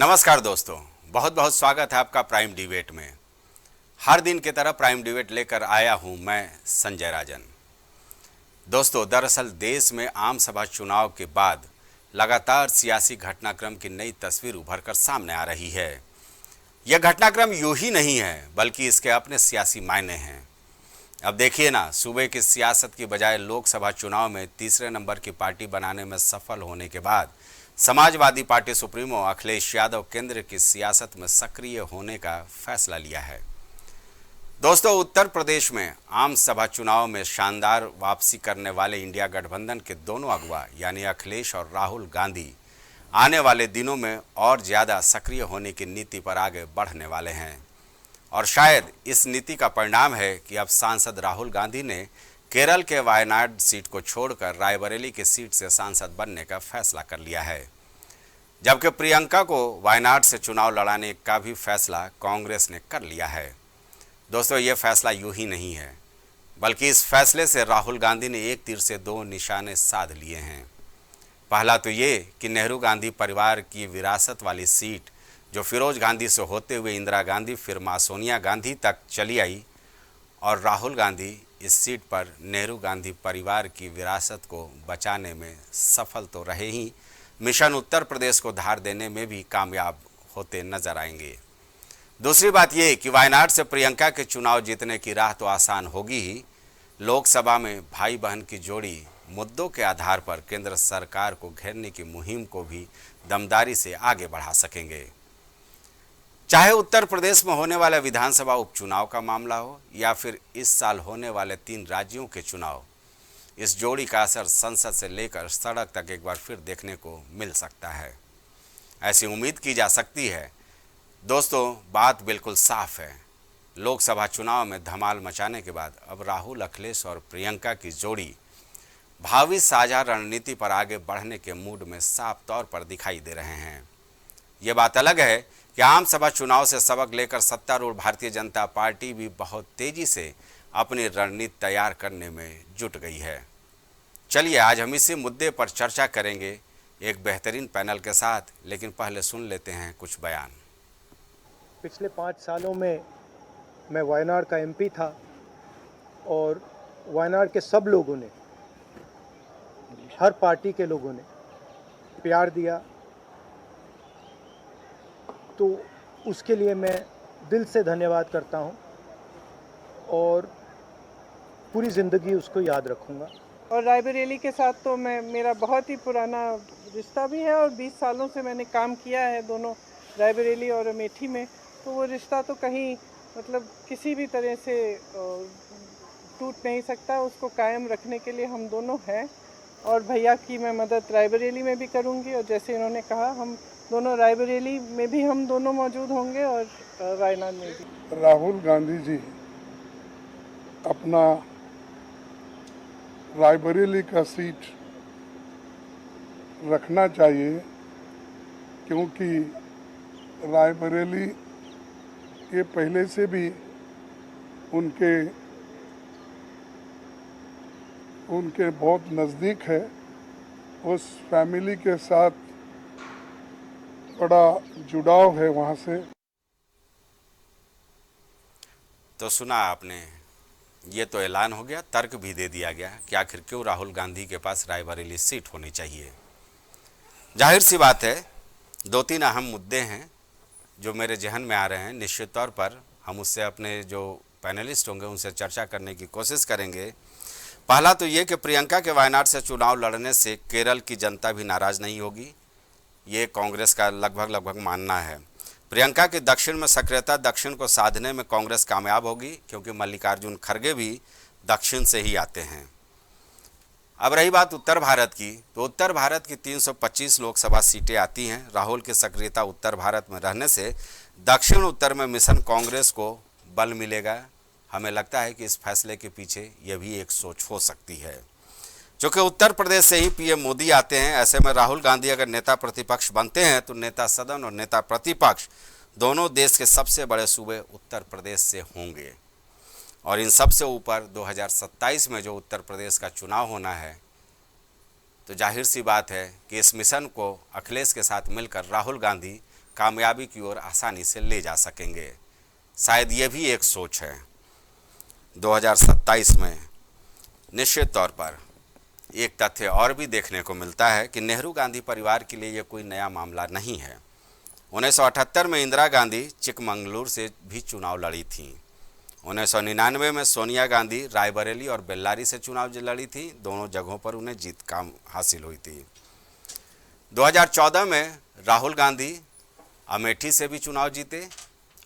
नमस्कार दोस्तों, बहुत बहुत स्वागत है आपका प्राइम डिबेट में। हर दिन की तरह प्राइम डिबेट लेकर आया हूं मैं संजय राजन। दोस्तों, दरअसल देश में आम सभा चुनाव के बाद लगातार सियासी घटनाक्रम की नई तस्वीर उभर कर सामने आ रही है। यह घटनाक्रम यूं ही नहीं है, बल्कि इसके अपने सियासी मायने हैं। अब देखिए ना, सूबे की सियासत की बजाय लोकसभा चुनाव में तीसरे नंबर की पार्टी बनाने में सफल होने के बाद समाजवादी पार्टी सुप्रीमो अखिलेश यादव केंद्र की सियासत में सक्रिय होने का फैसला लिया है। दोस्तों, उत्तर प्रदेश में आम सभा चुनाव में शानदार वापसी करने वाले इंडिया गठबंधन के दोनों अगुवा यानी अखिलेश और राहुल गांधी आने वाले दिनों में और ज़्यादा सक्रिय होने की नीति पर आगे बढ़ने वाले हैं। और शायद इस नीति का परिणाम है कि अब सांसद राहुल गांधी ने केरल के वायनाड सीट को छोड़कर रायबरेली की सीट से सांसद बनने का फैसला कर लिया है, जबकि प्रियंका को वायनाड से चुनाव लड़ाने का भी फैसला कांग्रेस ने कर लिया है। दोस्तों, ये फैसला यूं ही नहीं है, बल्कि इस फैसले से राहुल गांधी ने एक तीर से दो निशाने साध लिए हैं। पहला तो ये कि नेहरू गांधी परिवार की विरासत वाली सीट जो फिरोज गांधी से होते हुए इंदिरा गांधी फिर मां सोनिया गांधी तक चली आई, और राहुल गांधी इस सीट पर नेहरू गांधी परिवार की विरासत को बचाने में सफल तो रहे ही, मिशन उत्तर प्रदेश को धार देने में भी कामयाब होते नजर आएंगे। दूसरी बात यह कि वायनाड से प्रियंका के चुनाव जीतने की राह तो आसान होगी ही, लोकसभा में भाई बहन की जोड़ी मुद्दों के आधार पर केंद्र सरकार को घेरने की मुहिम को भी दमदारी से आगे बढ़ा सकेंगे। चाहे उत्तर प्रदेश में होने वाला विधानसभा उपचुनाव का मामला हो या फिर इस साल होने वाले 3 राज्यों के चुनाव, इस जोड़ी का असर संसद से लेकर सड़क तक एक बार फिर देखने को मिल सकता है। ऐसी उम्मीद की जा सकती है। दोस्तों, बात बिल्कुल साफ है, लोकसभा चुनाव में धमाल मचाने के बाद अब राहुल, अखिलेश और प्रियंका की जोड़ी भावी साझा रणनीति पर आगे बढ़ने के मूड में साफ तौर पर दिखाई दे रहे हैं। ये बात अलग है कि आम सभा चुनाव से सबक लेकर सत्तारूढ़ भारतीय जनता पार्टी भी बहुत तेजी से अपनी रणनीति तैयार करने में जुट गई है। चलिए आज हम इसी मुद्दे पर चर्चा करेंगे एक बेहतरीन पैनल के साथ, लेकिन पहले सुन लेते हैं कुछ बयान। पिछले 5 सालों में मैं वायनाड का एमपी था और वायनाड के सब लोगों ने, हर पार्टी के लोगों ने प्यार दिया, तो उसके लिए मैं दिल से धन्यवाद करता हूं और पूरी ज़िंदगी उसको याद रखूंगा। और रायबरेली के साथ तो मेरा बहुत ही पुराना रिश्ता भी है और 20 सालों से मैंने काम किया है दोनों रायबरेली और अमेठी में, तो वो रिश्ता तो कहीं किसी भी तरह से टूट नहीं सकता। उसको कायम रखने के लिए हम दोनों हैं और भैया की मैं मदद रायबरेली में भी करूंगी, और जैसे इन्होंने कहा हम दोनों रायबरेली में भी हम दोनों मौजूद होंगे और वायनाड में भी। राहुल गांधी जी अपना रायबरेली का सीट रखना चाहिए, क्योंकि रायबरेली ये पहले से भी उनके बहुत नज़दीक है। उस फैमिली के साथ बड़ा जुड़ाव है वहाँ से। तो सुना आपने, ये तो ऐलान हो गया, तर्क भी दे दिया गया कि आखिर क्यों राहुल गांधी के पास रायबरेली सीट होनी चाहिए। जाहिर सी बात है, 2-3 अहम मुद्दे हैं जो मेरे जहन में आ रहे हैं। निश्चित तौर पर हम उससे अपने जो पैनलिस्ट होंगे उनसे चर्चा करने की कोशिश करेंगे। पहला तो ये कि प्रियंका के वायनाड से चुनाव लड़ने से केरल की जनता भी नाराज़ नहीं होगी, ये कांग्रेस का लगभग मानना है। प्रियंका की दक्षिण में सक्रियता दक्षिण को साधने में कांग्रेस कामयाब होगी, क्योंकि मल्लिकार्जुन खड़गे भी दक्षिण से ही आते हैं। अब रही बात उत्तर भारत की, तो उत्तर भारत की 325 लोकसभा सीटें आती हैं। राहुल की सक्रियता उत्तर भारत में रहने से दक्षिण उत्तर में मिशन कांग्रेस को बल मिलेगा। हमें लगता है कि इस फैसले के पीछे यह भी एक सोच हो सकती है। चूँकि उत्तर प्रदेश से ही पीएम मोदी आते हैं, ऐसे में राहुल गांधी अगर नेता प्रतिपक्ष बनते हैं तो नेता सदन और नेता प्रतिपक्ष दोनों देश के सबसे बड़े सूबे उत्तर प्रदेश से होंगे। और इन सबसे ऊपर 2027 में जो उत्तर प्रदेश का चुनाव होना है, तो जाहिर सी बात है कि इस मिशन को अखिलेश के साथ मिलकर राहुल गांधी कामयाबी की ओर आसानी से ले जा सकेंगे। शायद ये भी एक सोच है। 2027 में निश्चित तौर पर एक तथ्य और भी देखने को मिलता है कि नेहरू गांधी परिवार के लिए ये कोई नया मामला नहीं है। 1978 में इंदिरा गांधी चिकमंगलुरु से भी चुनाव लड़ी थीं। 1999 में सोनिया गांधी रायबरेली और बेल्लारी से चुनाव लड़ी थी। दोनों जगहों पर उन्हें जीत काम हासिल हुई थी। 2014 में राहुल गांधी अमेठी से भी चुनाव जीते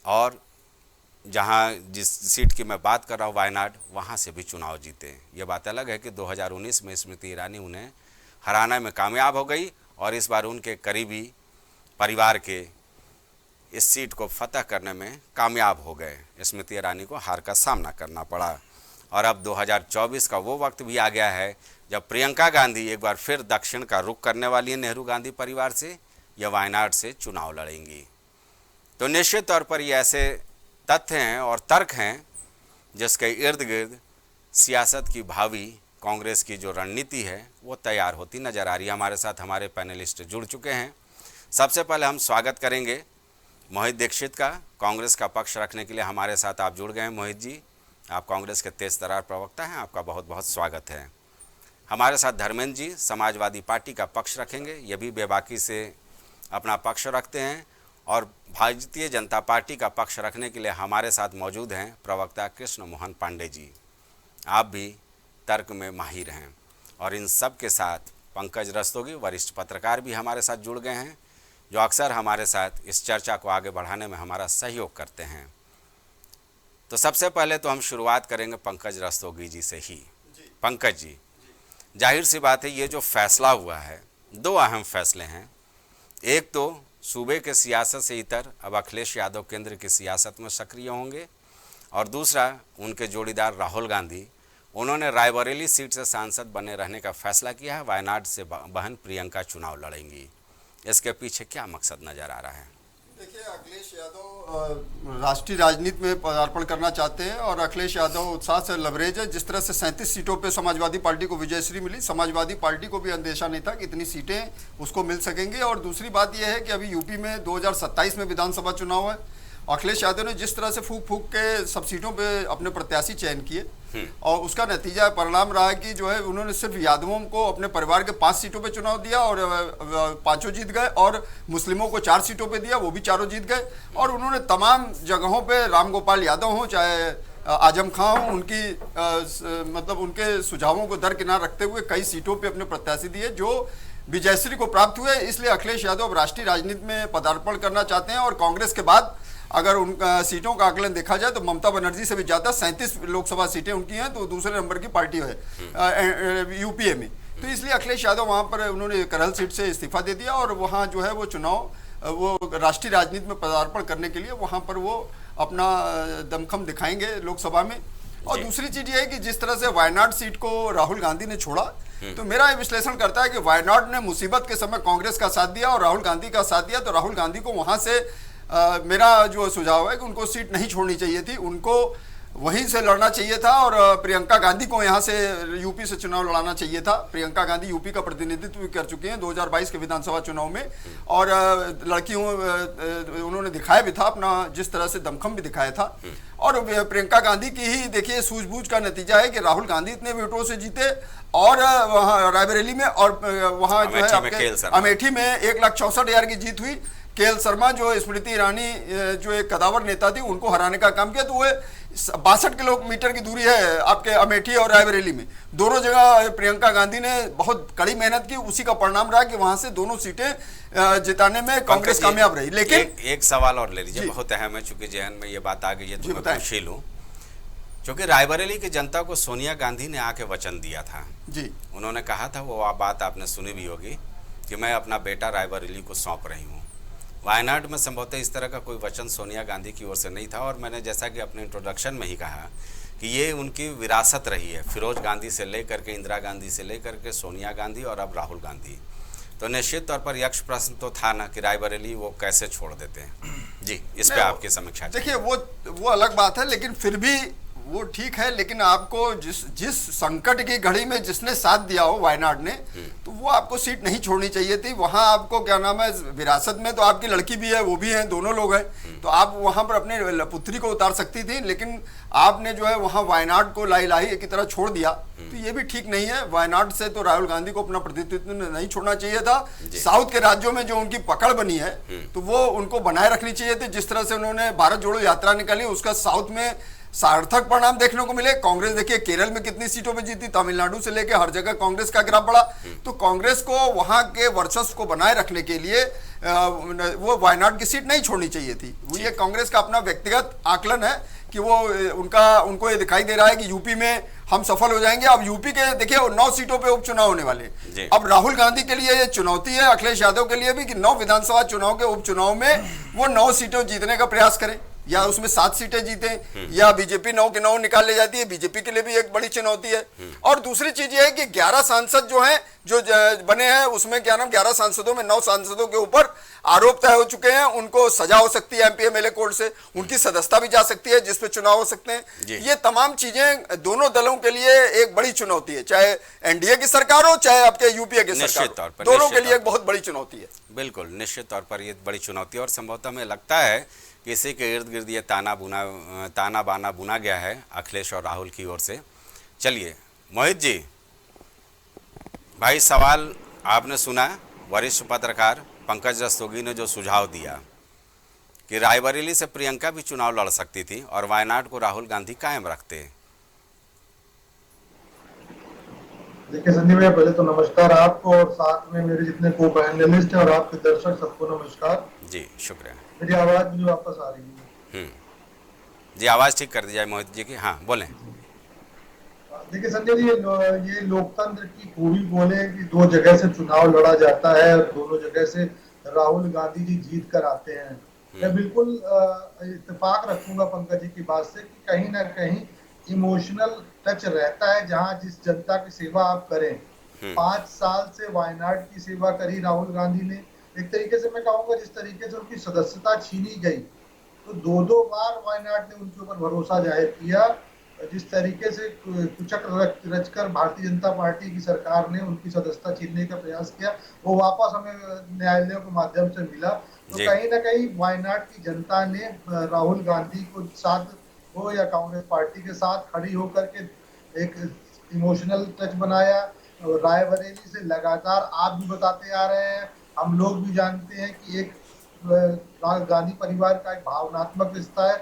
और जहां जिस सीट की मैं बात कर रहा हूँ वायनाड, वहां से भी चुनाव जीते। ये बात अलग है कि 2019 में स्मृति ईरानी उन्हें हराने में कामयाब हो गई और इस बार उनके करीबी परिवार के इस सीट को फतह करने में कामयाब हो गए। स्मृति ईरानी को हार का सामना करना पड़ा और अब 2024 का वो वक्त भी आ गया है जब प्रियंका गांधी एक बार फिर दक्षिण का रुख करने वाली है नेहरू गांधी परिवार से या वायनाड से चुनाव लड़ेंगी। तो निश्चित तौर पर ये ऐसे तथ्य हैं और तर्क हैं जिसके इर्द गिर्द सियासत की भावी कांग्रेस की जो रणनीति है वो तैयार होती नज़र आ रही है। हमारे साथ हमारे पैनलिस्ट जुड़ चुके हैं। सबसे पहले हम स्वागत करेंगे मोहित दीक्षित का। कांग्रेस का पक्ष रखने के लिए हमारे साथ आप जुड़ गए हैं। मोहित जी, आप कांग्रेस के तेज तर्रार प्रवक्ता हैं, आपका बहुत बहुत स्वागत है। हमारे साथ धर्मेंद्र जी समाजवादी पार्टी का पक्ष रखेंगे, ये भी बेबाकी से अपना पक्ष रखते हैं। और भारतीय जनता पार्टी का पक्ष रखने के लिए हमारे साथ मौजूद हैं प्रवक्ता कृष्ण मोहन पांडे जी, आप भी तर्क में माहिर हैं। और इन सब के साथ पंकज रस्तोगी वरिष्ठ पत्रकार भी हमारे साथ जुड़ गए हैं, जो अक्सर हमारे साथ इस चर्चा को आगे बढ़ाने में हमारा सहयोग करते हैं। तो सबसे पहले तो हम शुरुआत करेंगे पंकज रस्तोगी जी से ही। पंकज जी, जाहिर सी बात है ये जो फैसला हुआ है, दो अहम फैसले हैं। एक तो सूबे के सियासत से इतर अब अखिलेश यादव केंद्र की सियासत में सक्रिय होंगे और दूसरा उनके जोड़ीदार राहुल गांधी, उन्होंने रायबरेली सीट से सांसद बने रहने का फैसला किया है। वायनाड से बहन प्रियंका चुनाव लड़ेंगी। इसके पीछे क्या मकसद नज़र आ रहा है? देखिए, अखिलेश यादव राष्ट्रीय राजनीति में पदार्पण करना चाहते हैं और अखिलेश यादव उत्साह से लवरेज है। जिस तरह से 37 सीटों पे समाजवादी पार्टी को विजयश्री मिली, समाजवादी पार्टी को भी अंदेशा नहीं था कि इतनी सीटें उसको मिल सकेंगी। और दूसरी बात यह है कि अभी यूपी में 2027 में विधानसभा चुनाव है। अखिलेश यादव ने जिस तरह से फूक फूक के सब सीटों पे अपने प्रत्याशी चयन किए और उसका नतीजा परिणाम रहा कि जो है उन्होंने सिर्फ यादवों को अपने परिवार के 5 सीटों पे चुनाव दिया और 5 जीत गए, और मुस्लिमों को 4 सीटों पे दिया, वो भी 4 जीत गए। और उन्होंने तमाम जगहों पे राम गोपाल यादव हों चाहे आजम खां हों, उनकी मतलब उनके सुझावों को दरकिनार रखते हुए कई सीटों पर अपने प्रत्याशी दिए जो विजयश्री को प्राप्त हुए। इसलिए अखिलेश यादव राष्ट्रीय राजनीति में पदार्पण करना चाहते हैं और कांग्रेस के बाद अगर उन सीटों का आकलन देखा जाए तो ममता बनर्जी से भी ज़्यादा 37 लोकसभा सीटें उनकी हैं, तो दूसरे नंबर की पार्टी है यूपीए में। तो इसलिए अखिलेश यादव वहाँ पर उन्होंने करहल सीट से इस्तीफा दे दिया और वहाँ जो है वो चुनाव वो राष्ट्रीय राजनीति में पदार्पण करने के लिए वहाँ पर वो अपना दमखम दिखाएंगे लोकसभा में। और दूसरी चीज़ ये है कि जिस तरह से वायनाड सीट को राहुल गांधी ने छोड़ा, तो मेरा विश्लेषण करता है कि वायनाड ने मुसीबत के समय कांग्रेस का साथ दिया और राहुल गांधी का साथ दिया। तो राहुल गांधी को वहाँ से मेरा जो सुझाव है कि उनको सीट नहीं छोड़नी चाहिए थी, उनको वहीं से लड़ना चाहिए था और प्रियंका गांधी को यहाँ से यूपी से चुनाव लड़ाना चाहिए था। प्रियंका गांधी यूपी का प्रतिनिधित्व भी कर चुकी हैं 2022 के विधानसभा चुनाव में और लड़कियों उन्होंने दिखाया भी था अपना, जिस तरह से दमखम भी दिखाया था। और प्रियंका गांधी की ही देखिए सूझबूझ का नतीजा है कि राहुल गांधी इतने वोटों से जीते और वहाँ रायबरेली में और वहाँ जो है आपके अमेठी में 1,64,000 की जीत हुई। केएल शर्मा जो स्मृति ईरानी जो एक कदावर नेता थी उनको हराने का काम किया। तो वो 62 किलोमीटर की दूरी है आपके अमेठी और रायबरेली में, दोनों जगह प्रियंका गांधी ने बहुत कड़ी मेहनत की। उसी का परिणाम रहा कि वहां से दोनों सीटें जिताने में कांग्रेस कामयाब रही। लेकिन एक सवाल और ले लीजिए, बहुत अहम है, चूंकि जहन में ये बात आ गई है तो मैं पूछ ही लूं। क्योंकि रायबरेली की जनता को सोनिया गांधी ने आके वचन दिया था जी, उन्होंने कहा था, वो बात आपने सुनी भी होगी कि मैं अपना बेटा रायबरेली को सौंप रही हूँ। वायनाड में संभवतः इस तरह का कोई वचन सोनिया गांधी की ओर से नहीं था। और मैंने जैसा कि अपने इंट्रोडक्शन में ही कहा कि ये उनकी विरासत रही है, फिरोज गांधी से लेकर के इंदिरा गांधी से लेकर के सोनिया गांधी और अब राहुल गांधी। तो निश्चित तौर पर यक्ष प्रश्न तो था ना कि रायबरेली वो कैसे छोड़ देते हैं। जी, इस पे आपकी समीक्षा। देखिए वो अलग बात है, लेकिन फिर भी वो ठीक है, लेकिन आपको जिस संकट की घड़ी में जिसने साथ दिया हो वायनाड ने, तो वो आपको सीट नहीं छोड़नी चाहिए थी। वहां आपको क्या नाम है, विरासत में तो आपकी लड़की भी है, वो भी है, दोनों लोग हैं, तो आप वहां पर अपने पुत्री को उतार सकती थी, लेकिन आपने जो है वहां वायनाड को लाई की तरह छोड़ दिया, तो ये भी ठीक नहीं है। वायनाड से तो राहुल गांधी को अपना प्रतिनिधित्व नहीं छोड़ना चाहिए था। साउथ के राज्यों में जो उनकी पकड़ बनी है, तो वो उनको बनाए रखनी चाहिए थी। जिस तरह से उन्होंने भारत जोड़ो यात्रा निकाली, उसका साउथ में सार्थक परिणाम देखने को मिले। कांग्रेस देखिए केरल में कितनी सीटों पे जीती, तमिलनाडु से लेकर हर जगह कांग्रेस का गिराव बढ़ा। तो कांग्रेस को वहां के वर्चस्व को बनाए रखने के लिए वो वायनाड की सीट नहीं छोड़नी चाहिए थी। वो ये कांग्रेस का अपना व्यक्तिगत आकलन है कि वो उनको ये दिखाई दे रहा है कि यूपी में हम सफल हो जाएंगे। अब यूपी के देखिए 9 सीटों पे उपचुनाव होने वाले। अब राहुल गांधी के लिए ये चुनौती है, अखिलेश यादव के लिए भी, कि 9 विधानसभा चुनाव के उपचुनाव में वो 9 सीटों जीतने का प्रयास करें, या उसमें 7 सीटें जीते, या बीजेपी 9 के 9 निकाल ले जाती है। बीजेपी के लिए भी एक बड़ी चुनौती है। और दूसरी चीज ये है कि 11 सांसद जो हैं, जो बने हैं, उसमें क्या नाम 11 सांसदों में 9 सांसदों के ऊपर आरोप तय हो चुके हैं। उनको सजा हो सकती है एमपी एमएलए कोर्ट से, उनकी सदस्यता भी जा सकती है, जिसपे चुनाव हो सकते हैं। ये तमाम चीजें दोनों दलों के लिए एक बड़ी चुनौती है, चाहे एनडीए की सरकार हो, चाहे आपके यूपीए की सरकार हो, दोनों के लिए एक बहुत बड़ी चुनौती है। बिल्कुल, निश्चित तौर पर ये बड़ी चुनौती है। और संभवतः हमें लगता है कि इसी के इर्द गिर्द ये ताना बाना बुना गया है अखिलेश और राहुल की ओर से। चलिए मोहित जी, भाई सवाल आपने सुना, वरिष्ठ पत्रकार पंकज रस्तोगी ने जो सुझाव दिया कि रायबरेली से प्रियंका भी चुनाव लड़ सकती थी और वायनाड को राहुल गांधी कायम रखते। देखिए संजय भैया, पहले तो नमस्कार आपको, और साथ में मेरे जितने को पैनलिस्ट हैं और आपके दर्शक, सबको नमस्कार जी, शुक्रिया। मेरी आवाज मुझे वापस आ रही है? जी, आवाज ठीक कर दी जाए मोहित जी की। हाँ बोलें। देखिए संजय जी, ये लोकतंत्र की खूबी बोले कि 2 जगह से चुनाव लड़ा जाता है और दोनों जगह से राहुल गांधी जी जीत कर आते हैं। मैं बिल्कुल इत्तेफाक रखूंगा पंकज जी की बात से कि कहीं ना कहीं इमोशनल टच रहता है। जहां जिस जनता की सेवा आप करें, 5 साल से वायनाड की सेवा करी राहुल गांधी ने। एक तरीके से मैं कहूंगा जिस तरीके से उनकी सदस्यता छीनी गई, तो 2 बार वायनाड ने उनके ऊपर भरोसा जाहिर किया। जिस तरीके से कुचक्र रचकर भारतीय जनता पार्टी की सरकार ने उनकी सदस्यता छीनने का प्रयास किया, वो वापस हमें न्यायालयों के माध्यम से मिला। तो कहीं ना कहीं वायनाड की जनता ने राहुल गांधी को साथ हो या कांग्रेस पार्टी के साथ खड़ी होकर के एक इमोशनल टच बनाया। रायबरेली से लगातार आप भी बताते आ रहे हैं, हम लोग भी जानते हैं कि एक गांधी परिवार का एक भावनात्मक रिश्ता है।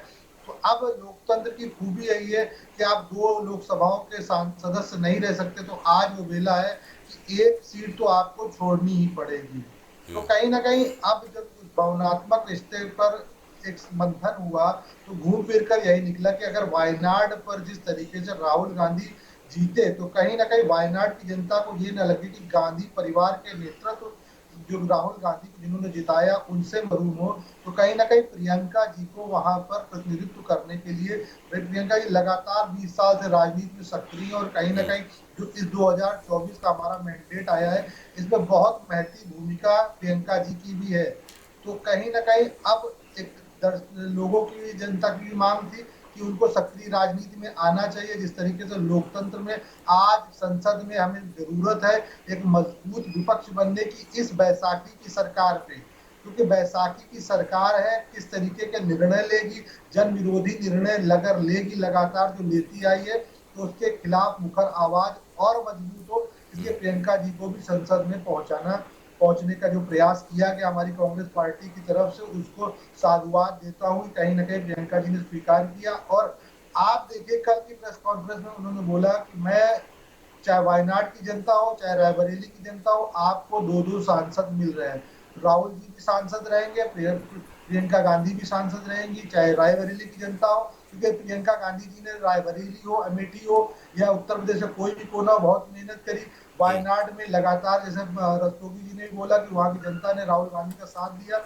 तो अब लोकतंत्र की खूबी यही है कि आप 2 लोकसभाओं के सदस्य नहीं रह सकते, तो आज वो वेला है कि एक सीट तो आपको छोड़नी ही पड़ेगी। तो कहीं ना कहीं अब जब भावनात्मक रिश्ते पर एक मंथन हुआ, तो घूम फिर कर यही निकला कि अगर वायनाड पर जिस तरीके से राहुल गांधी जीते, तो कहीं ना कहीं वायनाड की जनता को ये न लगे कि गांधी परिवार के नेतृत्व जो राहुल गांधी को जिन्होंने जिताया उनसे महरूम हो। तो कहीं ना कहीं प्रियंका जी को वहां पर प्रतिनिधित्व करने के लिए, प्रियंका जी लगातार 20 साल से राजनीति में सक्रिय, और कहीं ना कहीं जो इस 2024 का हमारा मैंडेट आया है, इसमें बहुत महत्वपूर्ण भूमिका प्रियंका जी की भी है। तो कहीं ना कहीं अब एक लोगों की, जनता की भी मांग थी कि उनको सक्रिय राजनीति में आना चाहिए। जिस तरीके से लोकतंत्र में आज संसद में हमें जरूरत है एक मजबूत विपक्ष बनने की इस बैसाखी की सरकार पे, क्योंकि बैसाखी की सरकार है, किस तरीके के निर्णय लेगी, जन विरोधी निर्णय लेगी, लगातार जो लेती आई है, तो उसके खिलाफ मुखर आवाज और मजबूत हो। इसलिए प्रियंका जी को भी संसद में पहुंचने का जो प्रयास किया गया हमारी कांग्रेस पार्टी की तरफ से, उसको साधुवाद देता हूँ। कहीं ना कहीं प्रियंका जी ने स्वीकार किया। और आप देखिए कल की प्रेस कॉन्फ्रेंस में उन्होंने बोला कि मैं, चाहे वायनाड की जनता हो चाहे रायबरेली की जनता हो, आपको 2 सांसद मिल रहे हैं। राहुल जी भी सांसद रहेंगे, प्रियंका गांधी भी सांसद रहेंगी, चाहे रायबरेली की जनता हो, क्योंकि प्रियंका गांधी जी ने रायबरेली हो, अमेठी हो या उत्तर प्रदेश का कोई भी कोना बहुत मेहनत करी। वायनाड में लगातार, जैसे रस्तोगी जी ने बोला कि वहां की जनता ने राहुल गांधी का साथ दिया,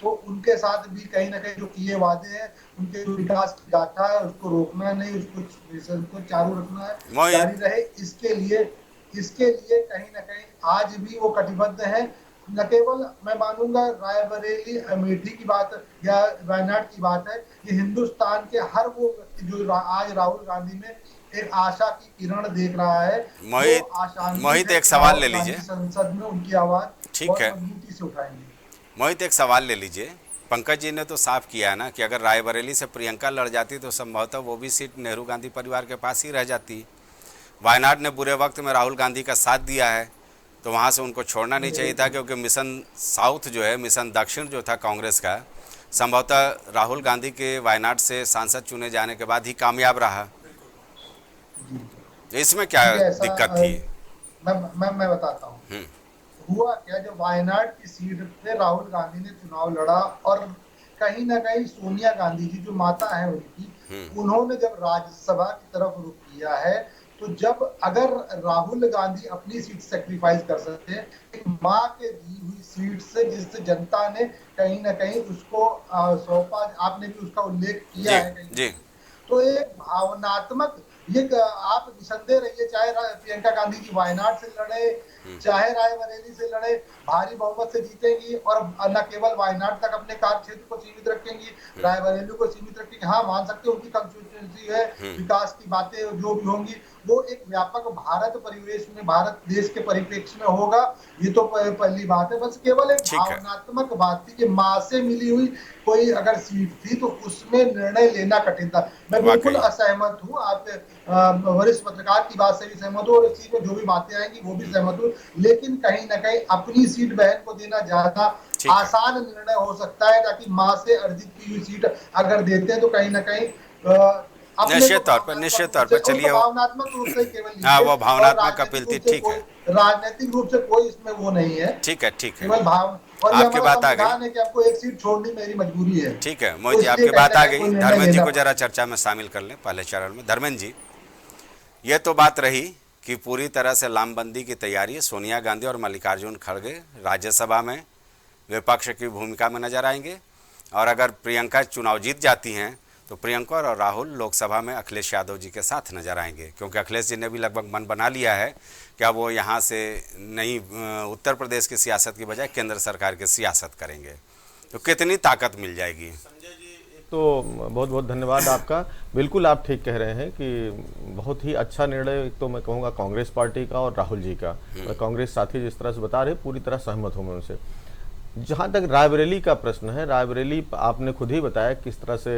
तो उनके साथ भी कहीं ना कहीं जो किए वादे हैं, उनके जो विकास की गाथा है, उसको रोकना नहीं, उसको चालू रखना है, जारी रहे। इसके लिए कहीं ना कहीं आज भी वो कटिबद्ध है। न केवल मैं मानूंगा रायबरेली अमेठी की बात या वायनाड की बात है, ये हिंदुस्तान के हर वो व्यक्ति जो आज राहुल गांधी में एक आशा की किरण देख रहा है, वो आशान्वित मोहित है एक कि सवाल राहुल ले गांधी लीजिए। संसद में उनकी आवाज ठीक बहुत है मजबूती से उठाएंगे। मोहित, एक सवाल ले लीजिए। पंकज जी ने तो साफ किया है ना कि अगर रायबरेली से प्रियंका लड़ जाती तो संभवतः वो भी सीट नेहरू गांधी परिवार के पास ही रह जाती। वायनाड ने बुरे वक्त में राहुल गांधी का साथ दिया है, तो वहाँ से उनको छोड़ना नहीं चाहिए था, क्योंकि मिशन साउथ जो है, मिशन दक्षिण जो था कांग्रेस का, संभवतः राहुल गांधी के वायनाड से सांसद चुने जाने के बाद ही कामयाब रहा। इसमें क्या दिक्कत थी? मैं बताता हूँ हुआ क्या। जब वायनाड की सीट पे राहुल गांधी ने चुनाव लड़ा और कहीं ना कहीं सोनिया गांधी जी जो माता है उनकी, उन्होंने जब राज्यसभा की तरफ रुख किया है, तो जब अगर राहुल गांधी अपनी सीट सेक्रीफाइस कर सकते हैं, एक माँ के दी हुई सीट से, जिससे जनता ने कहीं ना कहीं उसको सौंपा, आपने भी उसका उल्लेख किया है कहीं, जी। तो एक भावनात्मक, ये आप निसंदेह रहिए, चाहे प्रियंका गांधी जी वायनाड से लड़े, चाहे रायबरेली से लड़े, भारी बहुमत से जीतेंगी और न केवल वायनाड तक अपने कार्य क्षेत्र को सीमित रखेंगी, रायबरेली को सीमित रखेंगी। हाँ, मान सकते हैं उनकी कंस्टिट्यूएंसी है, विकास की बातें जो भी होंगी वो एक व्यापक भारत परिवेश में, भारत देश के परिप्रेक्ष्य में होगा, ये तो पहली बात है। बस केवल एक भावनात्मक बात थी कि माँ से मिली हुई कोई अगर सीट थी तो उसमें निर्णय लेना कठिन था। मैं बिल्कुल असहमत हूँ, आप वरिष्ठ पत्रकार की बात से भी सहमत हूँ और इसी में जो भी बातें आएंगी वो भी सहमत हूँ, लेकिन कहीं ना कहीं अपनी सीट बहन को देना ज्यादा आसान निर्णय हो सकता है, ताकि माँ से अर्जित की हुई सीट अगर देते हैं तो कहीं ना कहीं निश्चित तौर पर चलिए, भावनात्मक रूप से केवल, हाँ, वो भावनात्मक अपील थी, ठीक है, राजनीतिक रूप से कोई इसमें वो नहीं है, ठीक है, ठीक है, केवल भाव, और आपकी बात आ गई है कि आपको एक सीट छोड़नी मेरी मजबूरी है। ठीक है मोहित जी, आपकी बात आ गई। धर्मेंद्र जी को जरा चर्चा में शामिल कर लें पहले चरण में। धर्मेंद्र जी, ये तो बात रही कि पूरी तरह से लामबंदी की तैयारी, सोनिया गांधी और मल्लिकार्जुन खड़गे राज्यसभा में विपक्ष की भूमिका में नजर आएंगे, और अगर प्रियंका चुनाव जीत जाती हैं तो प्रियंका और राहुल लोकसभा में अखिलेश यादव जी के साथ नजर आएंगे, क्योंकि अखिलेश जी ने भी लगभग मन बना लिया है कि अब वो यहाँ से नई उत्तर प्रदेश की सियासत की बजाय केंद्र सरकार की सियासत करेंगे। तो कितनी ताकत मिल जाएगी? संजय जी, तो बहुत बहुत धन्यवाद आपका। बिल्कुल आप ठीक कह रहे हैं कि बहुत ही अच्छा निर्णय, तो मैं कहूँगा कांग्रेस पार्टी का और राहुल जी का। कांग्रेस साथी जिस तरह से बता रहे पूरी तरह सहमत हूँ मैं उनसे। जहाँ तक रायबरेली का प्रश्न है, रायबरेली आपने खुद ही बताया किस तरह से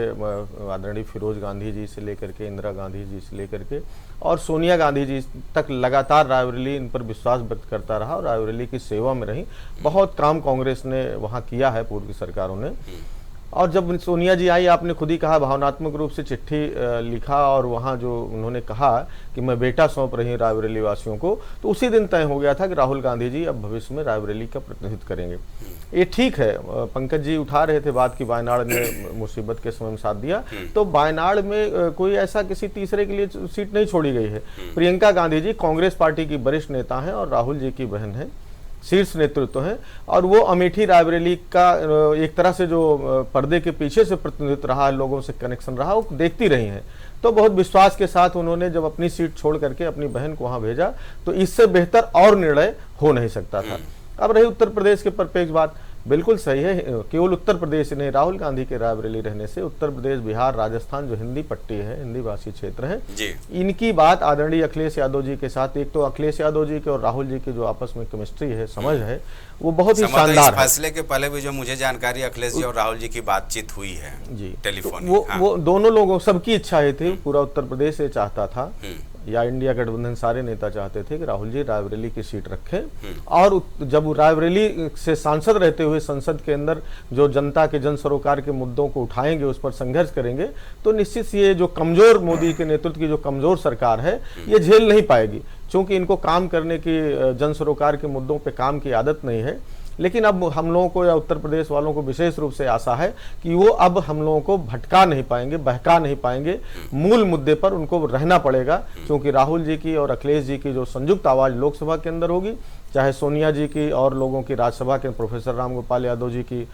आदरणीय फिरोज गांधी जी से लेकर के, इंदिरा गांधी जी से लेकर के और सोनिया गांधी जी तक लगातार रायबरेली इन पर विश्वास व्यक्त करता रहा और रायबरेली की सेवा में रही। बहुत काम कांग्रेस ने वहाँ किया है, पूर्व की सरकारों ने। और जब सोनिया जी आई, आपने खुद ही कहा, भावनात्मक रूप से चिट्ठी लिखा और वहाँ जो उन्होंने कहा कि मैं बेटा सौंप रही हूँ रायबरेली वासियों को, तो उसी दिन तय हो गया था कि राहुल गांधी जी अब भविष्य में रायबरेली का प्रतिनिधित्व करेंगे। ये ठीक है, पंकज जी उठा रहे थे बात कि वायनाड ने मुसीबत के समय में साथ दिया, तो वायनाड में कोई ऐसा किसी तीसरे के लिए सीट नहीं छोड़ी गई है। प्रियंका गांधी जी कांग्रेस पार्टी की वरिष्ठ नेता हैं और राहुल जी की बहन है, शीर्ष नेतृत्व है, और वो अमेठी रायबरेली का एक तरह से जो पर्दे के पीछे से प्रतिनिधित्व रहा, लोगों से कनेक्शन रहा, वो देखती रही हैं। तो बहुत विश्वास के साथ उन्होंने जब अपनी सीट छोड़ करके अपनी बहन को वहाँ भेजा, तो इससे बेहतर और निर्णय हो नहीं सकता था। अब रही उत्तर प्रदेश के परिप्रेक्ष्य बात, बिल्कुल सही है, केवल उत्तर प्रदेश नहीं, राहुल गांधी के रायबरेली रहने से उत्तर प्रदेश, बिहार, राजस्थान जो हिंदी पट्टी है, हिंदी भाषी क्षेत्र है, इनकी बात आदरणीय अखिलेश यादव जी के साथ, एक तो अखिलेश यादव जी के और राहुल जी की जो आपस में केमिस्ट्री है, समझ है, वो बहुत ही शानदार है। फैसले के पहले भी जो मुझे जानकारी, अखिलेश जी और राहुल जी की बातचीत हुई है जी टेलीफोन, वो दोनों लोगों, सबकी इच्छा ये थी, पूरा उत्तर प्रदेश ये चाहता था या इंडिया गठबंधन सारे नेता चाहते थे कि राहुल जी रायबरेली की सीट रखें, और जब वो रायबरेली से सांसद रहते हुए संसद के अंदर जो जनता के जन सरोकार के मुद्दों को उठाएंगे, उस पर संघर्ष करेंगे, तो निश्चित ये जो कमजोर, मोदी के नेतृत्व की जो कमजोर सरकार है, ये झेल नहीं पाएगी, क्योंकि इनको काम करने की, जन सरोकार के मुद्दों पर काम की आदत नहीं है। लेकिन अब हम लोगों को या उत्तर प्रदेश वालों को विशेष रूप से आशा है कि वो अब हम लोगों को भटका नहीं पाएंगे, बहका नहीं पाएंगे, मूल मुद्दे पर उनको रहना पड़ेगा, क्योंकि राहुल जी की और अखिलेश जी की जो संयुक्त आवाज़ लोकसभा के अंदर होगी, चाहे सोनिया जी की और लोगों की राज्यसभा के प्रोफेसर राम गोपाल यादव जी की,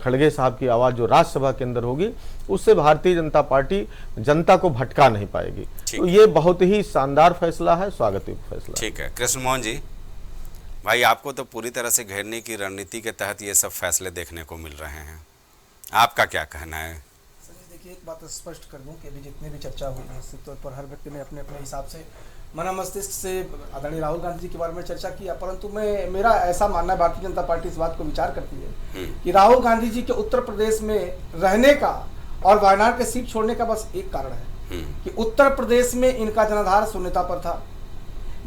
खड़गे साहब की आवाज़ जो राज्यसभा के अंदर होगी, उससे भारतीय जनता पार्टी जनता को भटका नहीं पाएगी। तो ये बहुत ही शानदार फैसला है, स्वागत फैसला। ठीक है कृष्ण मोहन जी, भाई आपको तो पूरी तरह से घेरने की रणनीति के तहत ये सब फैसले देखने को मिल रहे हैं, आपका क्या कहना है? देखिए, एक बात स्पष्ट कर दूं कि अभी जितनी भी चर्चा हुई है निश्चित तौर पर हर व्यक्ति ने अपने अपने हिसाब से मना मस्तिष्क से आदरणीय राहुल गांधी जी के बारे में चर्चा किया, परंतु मेरा ऐसा मानना है, भारतीय जनता पार्टी इस बात को विचार करती है कि राहुल गांधी जी के उत्तर प्रदेश में रहने का और वायनाड के सीट छोड़ने का बस एक कारण है कि उत्तर प्रदेश में इनका जनाधार शून्यता पर था।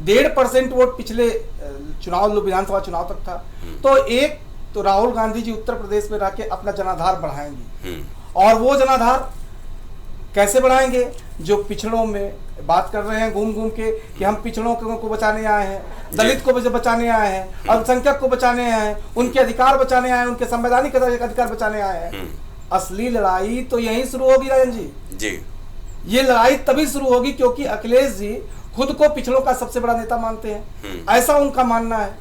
1.5% वोट पिछले चुनाव विधानसभा चुनाव तक था। तो राहुल गांधी जी उत्तर प्रदेश में रह के अपना जनाधार बढ़ाएंगे, और वो जनाधार कैसे बढ़ाएंगे? जो पिछड़ों में बात कर रहे हैं घूम घूम के कि हम पिछड़ों को बचाने आए हैं, दलित को बचाने आए हैं, अल्पसंख्यक को बचाने आए हैं, उनके अधिकार बचाने आए हैं, उनके संवैधानिक अधिकार बचाने आए हैं। असली लड़ाई तो यहीं शुरू होगी राजन जी। ये लड़ाई तभी शुरू होगी क्योंकि अखिलेश जी खुद को पिछड़ों का सबसे बड़ा नेता मानते हैं, ऐसा उनका मानना है।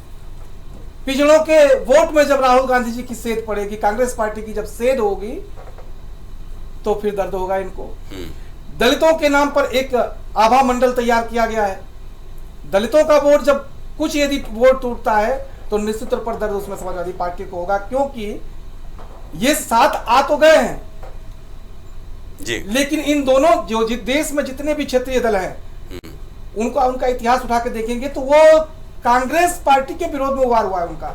पिछड़ों के वोट में जब राहुल गांधी जी की सेध पड़ेगी, कांग्रेस पार्टी की जब सेध होगी, तो फिर दर्द होगा इनको। दलितों के नाम पर एक आभा मंडल तैयार किया गया है। दलितों का वोट जब कुछ यदि वोट टूटता है तो निश्चित तौर पर दर्द उसमें समाजवादी पार्टी को होगा, क्योंकि ये साथ आ तो गए हैं जी, लेकिन इन दोनों जो देश में जितने भी क्षेत्रीय दल हैं उनका इतिहास उठा के देखेंगे तो वो कांग्रेस पार्टी के विरोध में उभार हुआ है उनका।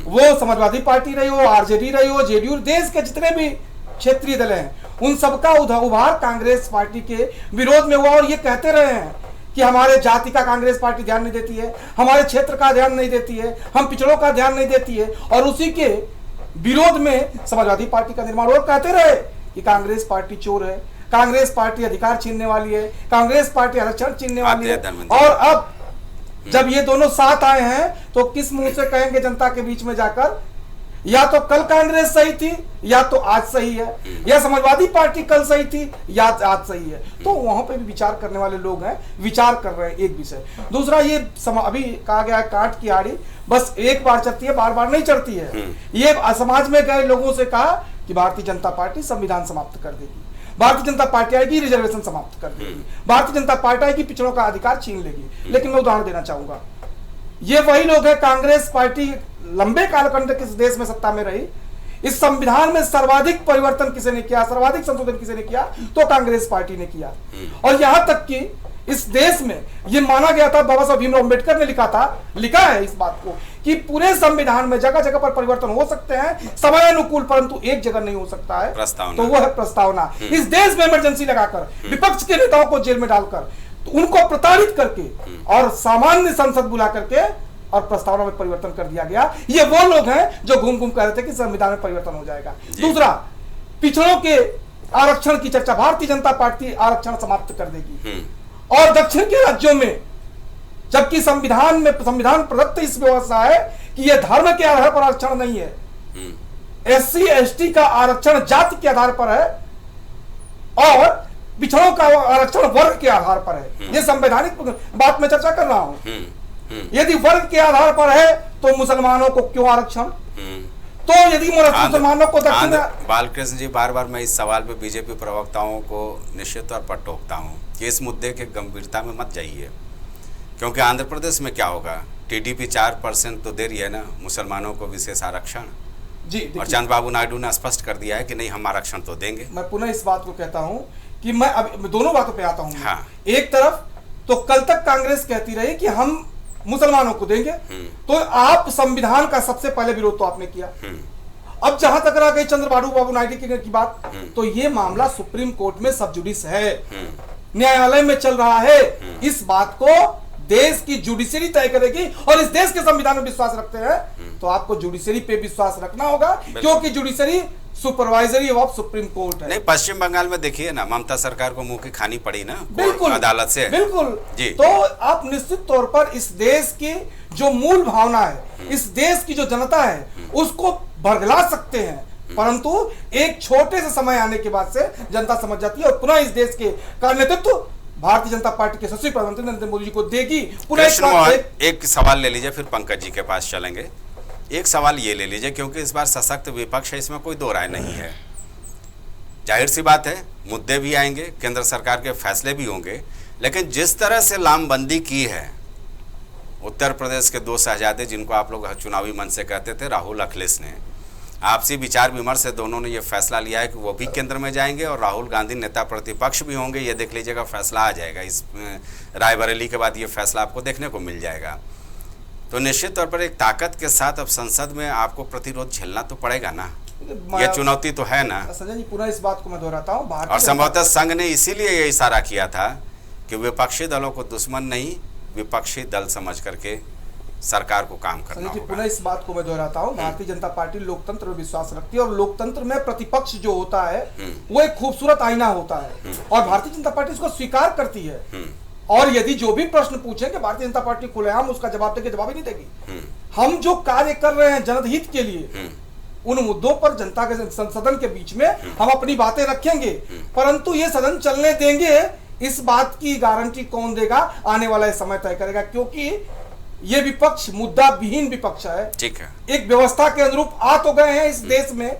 वो समाजवादी पार्टी रही हो, आरजेडी रही हो, जेडीयू, देश के जितने भी क्षेत्रीय दल हैं उन सबका उभार कांग्रेस पार्टी के विरोध में हुआ, और ये कहते रहे हैं कि हमारे जाति का कांग्रेस पार्टी ध्यान नहीं देती है, हमारे क्षेत्र का ध्यान नहीं देती है, हम पिछड़ों का ध्यान नहीं देती है, और उसी के विरोध में समाजवादी पार्टी का निर्माण। और कहते रहे कि कांग्रेस पार्टी चोर है, कांग्रेस पार्टी अधिकार छीनने वाली है, कांग्रेस पार्टी आरक्षण छीनने वाली है। और अब जब ये दोनों साथ आए हैं तो किस मुंह से कहेंगे जनता के बीच में जाकर, या तो कल कांग्रेस सही थी या तो आज सही है, या समाजवादी पार्टी कल सही थी या आज सही है। तो वहां पे भी विचार करने वाले लोग हैं, विचार कर रहे हैं एक विषय। दूसरा, ये अभी कहा गया है काट की आड़ी बस एक बार चढ़ती है, बार बार नहीं चढ़ती है। ये समाज में गए लोगों से कहा कि भारतीय जनता पार्टी संविधान समाप्त कर देगी, भारतीय जनता पार्टी आएगी रिजर्वेशन समाप्त कर देगी, भारतीय जनता पार्टी आएगी पिछड़ों का अधिकार छीन लेगी। लेकिन मैं उदाहरण देना चाहूंगा, ये वही लोग हैं, कांग्रेस पार्टी लंबे कालखंड के इस देश में सत्ता में रही, इस संविधान में सर्वाधिक परिवर्तन किसी ने किया, सर्वाधिक संशोधन किसी ने किया तो कांग्रेस पार्टी ने किया। और यहां तक कि इस देश में यह माना गया था, बाबा साहब भीमराव अम्बेडकर ने लिखा है इस बात को कि पूरे संविधान में जगह जगह पर परिवर्तन हो सकते हैं समय अनुकूल, परंतु एक जगह नहीं हो सकता है, तो वो है प्रस्तावना। इस देश में इमरजेंसी लगाकर, विपक्ष के नेताओं को जेल में डालकर, तो उनको प्रताड़ित करके और सामान्य संसद बुला करके और प्रस्तावना में परिवर्तन कर दिया गया। ये वो लोग हैं जो घूम घूम कह रहे थे कि संविधान में परिवर्तन हो जाएगा। दूसरा, पिछड़ों के आरक्षण की चर्चा, भारतीय जनता पार्टी आरक्षण समाप्त कर देगी, और दक्षिण के राज्यों में जबकि संविधान प्रदत्त इस व्यवस्था है कि यह धर्म के आधार पर आरक्षण नहीं है, SC ST का आरक्षण जाति के आधार पर है और पिछड़ों का आरक्षण वर्ग के आधार पर है। यह संवैधानिक बात में चर्चा कर रहा हूं। यदि वर्ग के आधार पर है तो मुसलमानों को क्यों आरक्षण? तो यदि मुसलमानों को दक्षिण बालकृष्ण जी, बार बार मैं इस सवाल पे बीजेपी प्रवक्ताओं को निश्चित तौर पर टोकता हूं कि इस मुद्दे के गंभीरता में मत जाइए, क्योंकि आंध्र प्रदेश में क्या होगा, TDP 4% तो दे रही है ना मुसलमानों को विशेष आरक्षण जी, और चंद्रबाबू नायडू ने स्पष्ट कर दिया है कि नहीं, हम आरक्षण तो देंगे। मैं पुनः इस बात को कहता हूं कि मैं अब दोनों बातों पे आता हूं। हाँ। एक तरफ तो कल तक कांग्रेस कहती रही कि हम मुसलमानों को देंगे, तो आप संविधान का सबसे पहले विरोध तो आपने किया। अब जहां तक रह गई चंद्रबाबू नायडू की बात, तो ये मामला सुप्रीम कोर्ट में सब जुडिस है, न्यायालय में चल रहा है। इस बात को देश की जुडिशरी तय करेगी, और इस देश के संविधान में विश्वास रखते हैं तो आपको जुडिशरी पे विश्वास रखना होगा, क्योंकि judiciary supervisory of supreme court है। नहीं, पश्चिम बंगाल में देखिए ना, ममता सरकार को मुंह की खानी पड़ी ना बिल्कुल अदालत से। बिल्कुल जी। तो आप निश्चित तौर पर इस देश की जो मूल भावना है, इस देश की जो जनता है, उसको भरगला सकते हैं, परंतु एक छोटे से समय आने के बाद से जनता समझ जाती है और पुनः इस देश के का नेतृत्व भारतीय जनता पार्टी के सचिव प्रधानमंत्री नरेंद्र मोदी जी को देगी। एक सवाल ले लीजिए, फिर पंकज जी के पास चलेंगे। एक सवाल ये ले लीजिए, क्योंकि इस बार सशक्त विपक्ष है, इसमें कोई दो राय नहीं है। जाहिर सी बात है, मुद्दे भी आएंगे, केंद्र सरकार के फैसले भी होंगे, लेकिन जिस तरह से लामबंदी की है उत्तर प्रदेश के दो शहजादे जिनको आप लोग चुनावी मन से कहते थे, राहुल अखिलेश ने आपसी विचार विमर्श से दोनों ने ये फैसला लिया है कि वो भी केंद्र में जाएंगे और राहुल गांधी नेता प्रतिपक्ष भी होंगे। ये देख लीजिएगा, फैसला आ जाएगा इस रायबरेली के बाद, ये फैसला आपको देखने को मिल जाएगा। तो निश्चित तौर पर एक ताकत के साथ अब संसद में आपको प्रतिरोध झेलना तो पड़ेगा ना, ये चुनौती तो है ना। संजय जी, पुनः इस बात को मैं दोहराता हूँ, और संभवतः संघ ने इसीलिए ये इशारा किया था कि विपक्षी दलों को दुश्मन नहीं, विपक्षी दल समझ करके सरकार को काम करना होगा। पुनः इस बात को मैं दोहराता हूँ, भारतीय जनता पार्टी लोकतंत्र में विश्वास रखती है और लोकतंत्र में प्रतिपक्ष जो होता है वो एक खूबसूरत आईना होता है और भारतीय जनता पार्टी इसको स्वीकार करती है। और यदि जो भी प्रश्न पूछेंगे भारतीय जनता पार्टी खुलेआम उसका जवाब देगी, जवाब ही नहीं देगी। हम जो कार्य कर रहे हैं जनहित के लिए, उन मुद्दों पर जनता के सदन के बीच में हम अपनी बातें रखेंगे, परंतु ये सदन चलने देंगे इस बात की गारंटी कौन देगा, आने वाला समय तय करेगा। क्योंकि ये विपक्ष मुद्दा विहीन विपक्ष है। ठीक है, एक व्यवस्था के अनुरूप आ तो गए हैं इस देश में,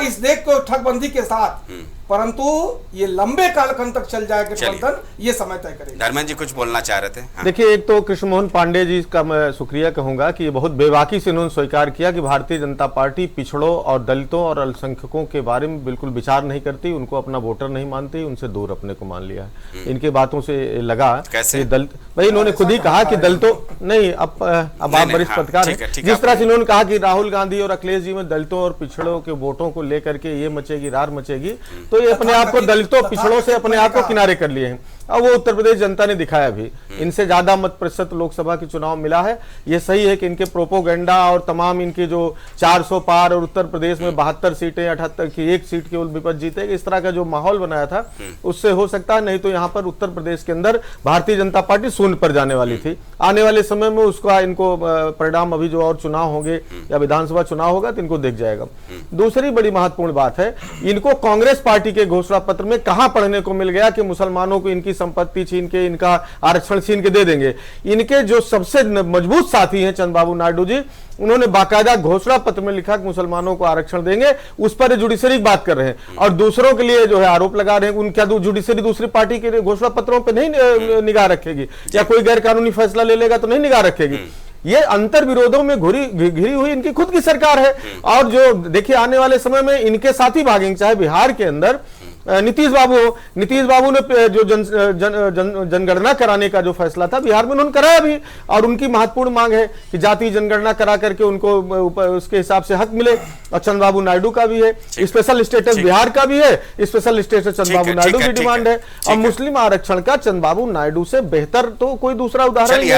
इस देश को ठगबंदी के साथ, परंतु ये लंबे कालखंड तक चल जाएगा गठबंधन, ये समय तय करेगा। धर्मेंद्र जी कुछ बोलना चाह रहे थे। हाँ। देखिए, एक तो कृष्ण मोहन पांडे जी का मैं शुक्रिया कहूंगा कि बहुत बेबाकी से उन्होंने स्वीकार किया कि भारतीय जनता पार्टी पिछड़ों और दलितों और अल्पसंख्यकों के बारे में बिल्कुल विचार नहीं करती, उनको अपना वोटर नहीं मानती, उनसे दूर अपने को मान लिया है। इनके बातों से लगा कि दलित, भाई इन्होंने खुद ही कहा कि दलितों नहीं, अब आप वरिष्ठ पत्रकार हैं, जिस तरह से इन्होंने कहा कि राहुल गांधी और अखिलेश जी में दलितों और पिछड़ों के वोटों को लेकर के ये मचेगी रार मचेगी, तो ये अपने आप को दलितों पिछड़ों से अपने आप को किनारे कर लिए हैं। अब वो उत्तर प्रदेश जनता ने दिखाया भी, इनसे ज्यादा मत प्रतिशत लोकसभा के चुनाव मिला है। ये सही है कि इनके प्रोपोगंडा और तमाम इनके जो 400 पार और उत्तर प्रदेश में 72 सीटें 78 की एक सीट केवल विपक्ष जीतेगी, इस तरह का जो माहौल बनाया था उससे हो सकता है, नहीं तो यहाँ पर उत्तर प्रदेश के अंदर भारतीय जनता पार्टी शून्य पर जाने वाली थी। आने वाले समय में उसका इनको परिणाम, अभी जो और चुनाव होंगे या विधानसभा चुनाव होगा तो इनको दिख जाएगा। दूसरी बड़ी महत्वपूर्ण बात है, इनको कांग्रेस पार्टी के घोषणा पत्र में कहां पढ़ने को मिल गया कि मुसलमानों को इनकी संपत्ति छीन के, इनका आरक्षण छीन के दे देंगे। इनके जो सबसे मजबूत साथी हैं चंद्रबाबू नायडू जी, उन्होंने बाकायदा घोषणा पत्र में लिखा कि मुसलमानों को आरक्षण देंगे, उस पर जुडिशरी की बात कर रहे हैं और दूसरों के लिए जो है आरोप लगा रहे हैं। उनका जुडिशरी दूसरी पार्टी के घोषणा पत्रों पर नहीं निगाह रखेगी, या कोई गैर कानूनी फैसला ले लेगा तो नहीं निगाह रखेगी। ये अंतर विरोधों में घिरी हुई इनकी खुद की सरकार है। और जो देखिए, आने वाले समय में इनके साथी भागेंगे, चाहे बिहार के अंदर नीतीश बाबू ने जो जनगणना कराने का जो फैसला था बिहार में उन्होंने कराया भी, और उनकी महत्वपूर्ण मांग है कि जाति जनगणना करा करके उनको उसके हिसाब से हक मिले, और चंद्रबाबू नायडू का भी है, स्पेशल स्टेटस बिहार का भी है, स्पेशल स्टेटस चंद्रबाबू नायडू की डिमांड है। और मुस्लिम आरक्षण का चंद्रबाबू नायडू से बेहतर तो कोई दूसरा उदाहरण नहीं।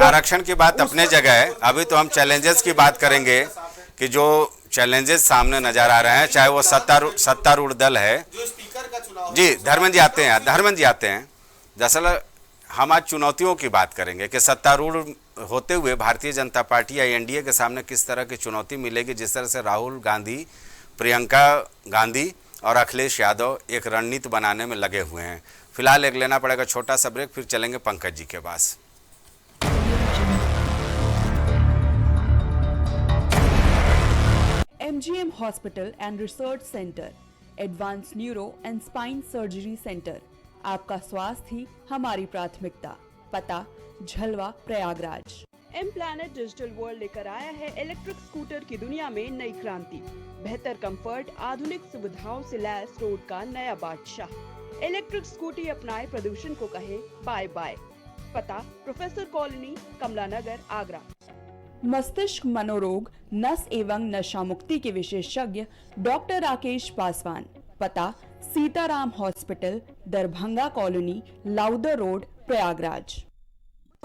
आरक्षण की बात अपने जगह है, अभी तो हम चैलेंजेस की बात करेंगे कि जो चैलेंजेस सामने नजर आ रहे हैं, चाहे वो सत्तारूढ़ दल है। जी धर्मेंद्र जी आते हैं, दरअसल हम आज चुनौतियों की बात करेंगे कि सत्तारूढ़ होते हुए भारतीय जनता पार्टी या एनडीए के सामने किस तरह की चुनौती मिलेगी। जिस तरह से राहुल गांधी, प्रियंका गांधी और अखिलेश यादव एक रणनीति बनाने में लगे हुए हैं। फिलहाल एक लेना पड़ेगा छोटा सा ब्रेक, फिर चलेंगे पंकज जी के पास। MGM Hospital and Research Center, Advanced Neuro and Spine Surgery Center। आपका स्वास्थ्य ही हमारी प्राथमिकता। पता Jhalwa Prayagraj. M planet digital world लेकर आया है इलेक्ट्रिक स्कूटर की दुनिया में नई क्रांति। बेहतर कंफर्ट, आधुनिक सुविधाओं से लैस रोड का नया बादशाह। इलेक्ट्रिक स्कूटी अपनाए, प्रदूषण को कहे बाय बाय। पता प्रोफेसर कॉलोनी, कमला नगर, आगरा। मस्तिष्क मनोरोग, नस एवं नशा मुक्ति के विशेषज्ञ डॉक्टर राकेश पासवान। पता Sitaram hospital, Darbhanga colony, Lowther road, Prayagraj.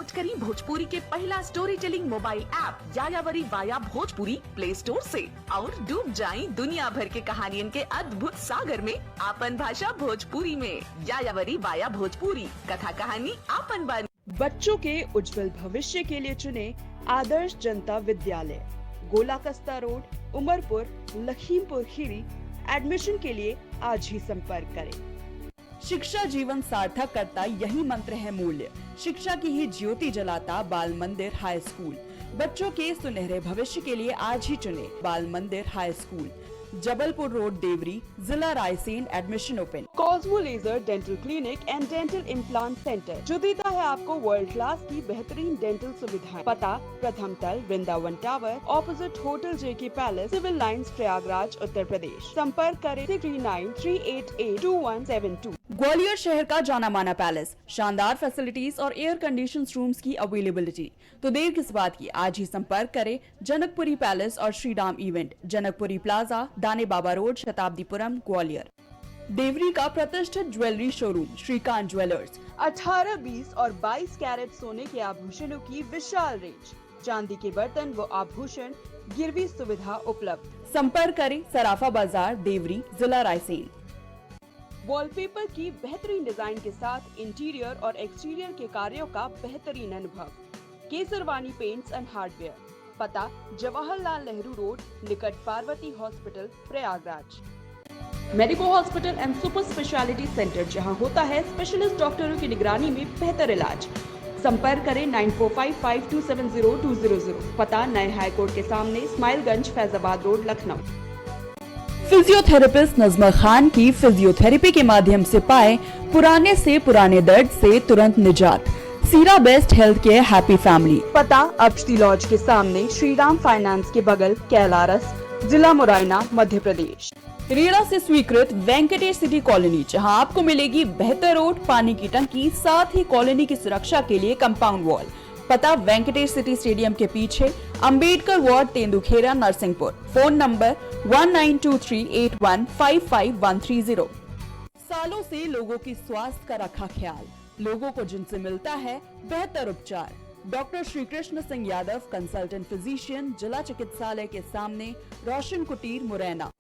करी भोजपुरी के पहला story telling mobile app Yayavari via Bhojpuri play store से, और डूब जाएं दुनिया भर के कहानियन के अद्भुत सागर में आपन भाषा भोजपुरी में। यायावरी वाया भोजपुरी, कथा कहानी आपन बानी। बच्चों के उज्जवल भविष्य के लिए चुने आदर्श जनता विद्यालय, गोला कस्ता रोड, उमरपुर, लखीमपुर खीरी। एडमिशन के लिए आज ही संपर्क करें। शिक्षा जीवन सार्थक करता यही मंत्र है मूल्य। शिक्षा की ही ज्योति जलाता बाल मंदिर हाई स्कूल। बच्चों के सुनहरे भविष्य के लिए आज ही चुने Bal Mandir high school. Jabalpur road Deori, जिला Raisen. Admission open. Cosmo laser dental clinic and dental implant centre जो देता है आपको वर्ल्ड क्लास की बेहतरीन डेंटल सुविधाएं। पता प्रथम तल, वृंदावन टावर, ऑपोजिट होटल जेके palace, civil lines, Prayagraj, Uttar Pradesh. संपर्क करें 6938822172। ग्वालियर शहर का जाना माना पैलेस, शानदार फैसिलिटीज और एयर कंडीशन रूम्स की अवेलेबिलिटी। तो देर किस बात की, आज ही संपर्क करें जनकपुरी पैलेस और श्रीराम इवेंट, जनकपुरी प्लाजा, दाने बाबा रोड, शताब्दीपुरम, ग्वालियर। देवरी का प्रतिष्ठित ज्वेलरी शोरूम श्रीकांत ज्वेलर्स, 18, 20 और 22 कैरेट सोने के आभूषणों की विशाल रेंज, चांदी के बर्तन व आभूषण, गिरवी सुविधा उपलब्ध। संपर्क करें सराफा बाजार, देवरी, जिला रायसेन। वॉलपेपर की बेहतरीन डिजाइन के साथ इंटीरियर और एक्सटीरियर के कार्यों का बेहतरीन अनुभव। Kesarwani paints and hardware. पता जवाहरलाल नेहरू रोड, निकट Parvati hospital, Prayagraj. Medico hospital and super speciality centre, जहां होता है स्पेशलिस्ट डॉक्टरों की निगरानी में बेहतर इलाज। संपर्क करें 9455270200। पता नए हाईकोर्ट के सामने, स्माइलगंज, फैजाबाद रोड, लखनऊ। फिजियोथेरेपिस्ट नजमा खान की फिजियोथेरेपी के माध्यम से पाए पुराने से पुराने दर्द से तुरंत निजात। सीरा best health care happy family. पता अक्षती लॉज के सामने, श्रीराम फाइनेंस के बगल, कैलारस, जिला मुरैना, मध्य प्रदेश। रेरा से स्वीकृत वेंकटेश सिटी कॉलोनी, जहां आपको मिलेगी बेहतर रोड, पानी की टंकी, साथ ही कॉलोनी की सुरक्षा के लिए कंपाउंड वॉल। पता वेंकटेश सिटी स्टेडियम के पीछे, Ambedkar ward, Tendukheda, Narsinghpur. Phone number 192381553130। सालों से लोगों की स्वास्थ्य का रखा ख्याल, लोगों को जिनसे मिलता है बेहतर उपचार। Doctor Shri Krishna Singh Yadav, consultant physician, जिला चिकित्सालय के सामने, रोशन कुटीर, मुरैना।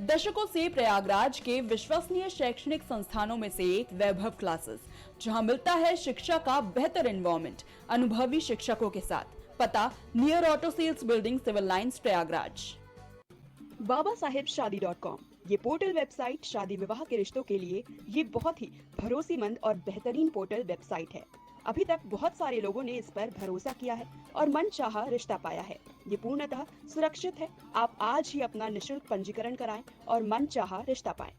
दशकों से प्रयागराज के विश्वसनीय शैक्षणिक संस्थानों में से एक वैभव क्लासेस, जहां मिलता है शिक्षा का बेहतर एनवायरनमेंट, अनुभवी शिक्षकों के साथ। पता near auto sales building, civil lines, Prayagraj. babaSahebShadi.com, ये पोर्टल वेबसाइट शादी विवाह के रिश्तों के लिए ये बहुत ही भरोसेमंद और बेहतरीन पोर्टल वेबसाइट है। अभी तक बहुत सारे लोगों ने इस पर भरोसा किया है और मनचाहा रिश्ता पाया है। ये पूर्णतः सुरक्षित है। आप आज ही अपना निशुल्क पंजीकरण कराएं और मनचाहा रिश्ता पाएं।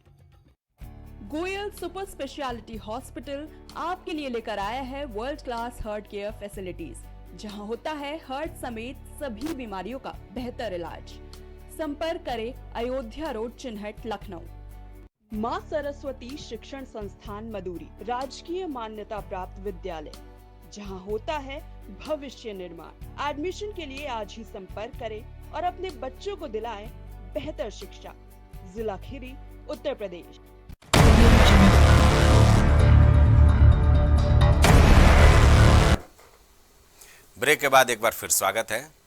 गोयल सुपर स्पेशलिटी हॉस्पिटल आपके लिए लेकर आया है world class heart care facilities, जहां होता है हार्ट समेत सभी बीमारियों का बेहतर इलाज। संपर्क करें अयोध्या रोड, चिन्हट, लखनऊ। माँ सरस्वती शिक्षण संस्थान मदुरी, राजकीय मान्यता प्राप्त विद्यालय, जहां होता है भविष्य निर्माण। एडमिशन के लिए आज ही संपर्क करें और अपने बच्चों को दिलाएं बेहतर शिक्षा। जिला खीरी, उत्तर प्रदेश। ब्रेक के बाद एक बार फिर स्वागत है।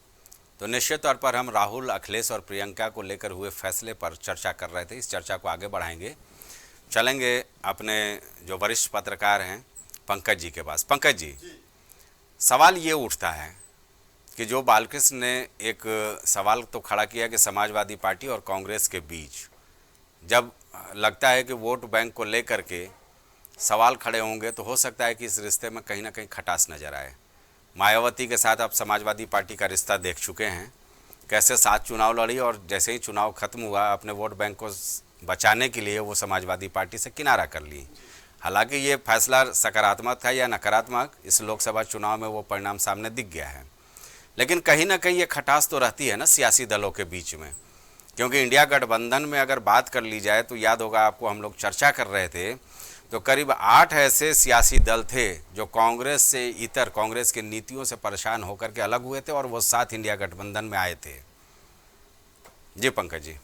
तो निश्चित तौर पर हम राहुल, अखिलेश और प्रियंका को लेकर हुए फैसले पर चर्चा कर रहे थे। इस चर्चा को आगे बढ़ाएंगे, चलेंगे अपने जो वरिष्ठ पत्रकार हैं पंकज जी के पास। पंकज जी, सवाल ये उठता है कि जो बालकृष्ण ने एक सवाल तो खड़ा किया कि समाजवादी पार्टी और कांग्रेस के बीच जब लगता है कि वोट बैंक को लेकर के सवाल खड़े होंगे तो हो सकता है कि इस रिश्ते में कहीं ना कहीं खटास नज़र आए। मायावती के साथ आप समाजवादी पार्टी का रिश्ता देख चुके हैं, कैसे 7 चुनाव लड़ी और जैसे ही चुनाव खत्म हुआ अपने वोट बैंक को बचाने के लिए वो समाजवादी पार्टी से किनारा कर ली। हालांकि ये फैसला सकारात्मक था या नकारात्मक, इस लोकसभा चुनाव में वो परिणाम सामने दिख गया है। लेकिन कहीं ना कहीं ये खटास तो रहती है ना सियासी दलों के बीच में, क्योंकि इंडिया गठबंधन में अगर बात कर ली जाए तो याद होगा आपको, हम लोग चर्चा कर रहे थे तो करीब 8 ऐसे सियासी दल थे जो कांग्रेस से इतर, कांग्रेस की नीतियों से परेशान होकर के अलग हुए थे और वो साथ इंडिया गठबंधन में आए थे। जी पंकज जी।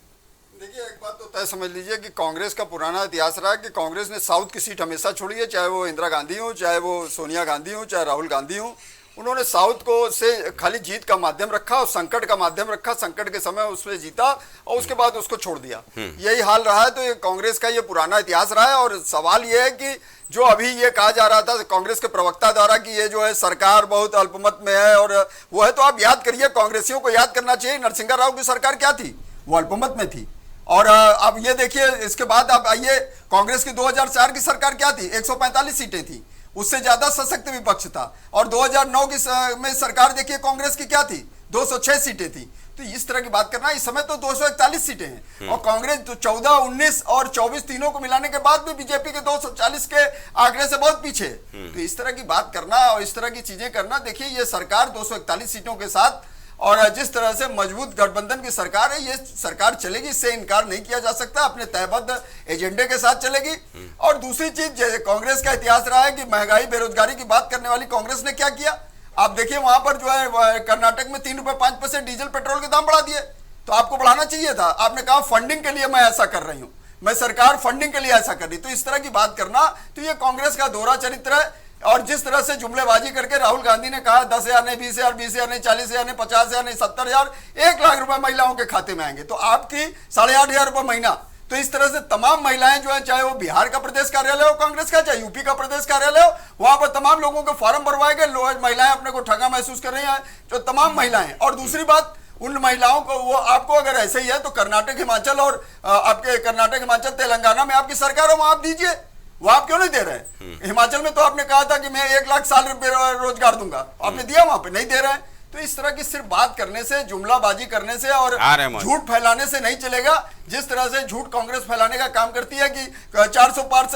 देखिए, एक बात तो तय समझ लीजिए कि कांग्रेस का पुराना इतिहास रहा है कि कांग्रेस ने साउथ की सीट हमेशा छोड़ी है, चाहे वो इंदिरा गांधी हो, चाहे वो सोनिया गांधी हो, चाहे राहुल गांधी हो। उन्होंने साउथ को से खाली जीत का माध्यम रखा और संकट का माध्यम रखा, संकट के समय उसमें जीता और उसके बाद उसको छोड़ दिया। यही हाल रहा है। तो ये कांग्रेस का ये पुराना इतिहास रहा है। और सवाल ये है कि जो अभी ये कहा जा रहा था कांग्रेस के प्रवक्ता द्वारा कि ये जो है सरकार बहुत अल्पमत में है और वो है, तो आप याद करिए, कांग्रेसियों को याद करना चाहिए नरसिंह राव की सरकार क्या थी, वो अल्पमत में थी। और अब ये देखिए, इसके बाद आप आइए, कांग्रेस की 2004 की सरकार क्या थी, 145 सीटें थी, उससे ज्यादा सशक्त विपक्ष था। और 2009 की में सरकार देखिए कांग्रेस की क्या थी, 206 सीटें थी। तो इस तरह की बात करना, इस समय तो 241 सीटें हैं और कांग्रेस तो 14, 19 और 24 तीनों को मिलाने के बाद भी बीजेपी के 240 के आंकड़े से बहुत पीछे। तो इस तरह की बात करना और इस तरह की चीजें करना, देखिए ये सरकार 241 सीटों के साथ और जिस तरह से मजबूत गठबंधन की सरकार है, ये सरकार चलेगी, इससे इनकार नहीं किया जा सकता, अपने तयबद्ध एजेंडे के साथ चलेगी। और दूसरी चीज, कांग्रेस का इतिहास रहा है कि महंगाई बेरोजगारी की बात करने वाली कांग्रेस ने क्या किया, आप देखिए वहां पर जो है कर्नाटक में 3 रुपए 5 पैसे डीजल पेट्रोल के दाम बढ़ा दिए। तो आपको बढ़ाना चाहिए था, आपने कहा फंडिंग के लिए मैं ऐसा कर रही हूं, मैं सरकार फंडिंग के लिए ऐसा कर रही। तो इस तरह की बात करना, तो ये कांग्रेस का दोहरा चरित्र है। और जिस तरह से जुमलेबाजी करके राहुल गांधी ने कहा 10,000 नहीं, 20,000, 20,000 नहीं, 40,000 नहीं, 50,000 नहीं, 70,000, 1 लाख रुपए महिलाओं के खाते में आएंगे, तो आपकी 8,500 रुपए महीना। तो इस तरह से तमाम महिलाएं जो है, चाहे वो बिहार का प्रदेश कार्यालय हो कांग्रेस का, चाहे यूपी का प्रदेश कार्यालय हो, वहां पर तमाम लोगों के फॉर्म भरवाए गए। महिलाएं अपने को ठगा महसूस कर रही हैं, जो तमाम महिलाएं। और दूसरी बात, उन महिलाओं को, वो आपको अगर ऐसे ही है तो कर्नाटक, हिमाचल और आपके कर्नाटक, हिमाचल, तेलंगाना में आपकी सरकार है, वहां आप दीजिए, वो आप क्यों नहीं दे रहे? हिमाचल में तो आपने कहा था कि मैं 1 लाख साल रोजगार दूंगा, आपने दिया, वहां पे नहीं दे रहे हैं। तो इस तरह की सिर्फ बात करने से, जुमलाबाजी करने से और झूठ फैलाने से नहीं चलेगा। जिस तरह से झूठ कांग्रेस फैलाने का काम करती है कि 400 पार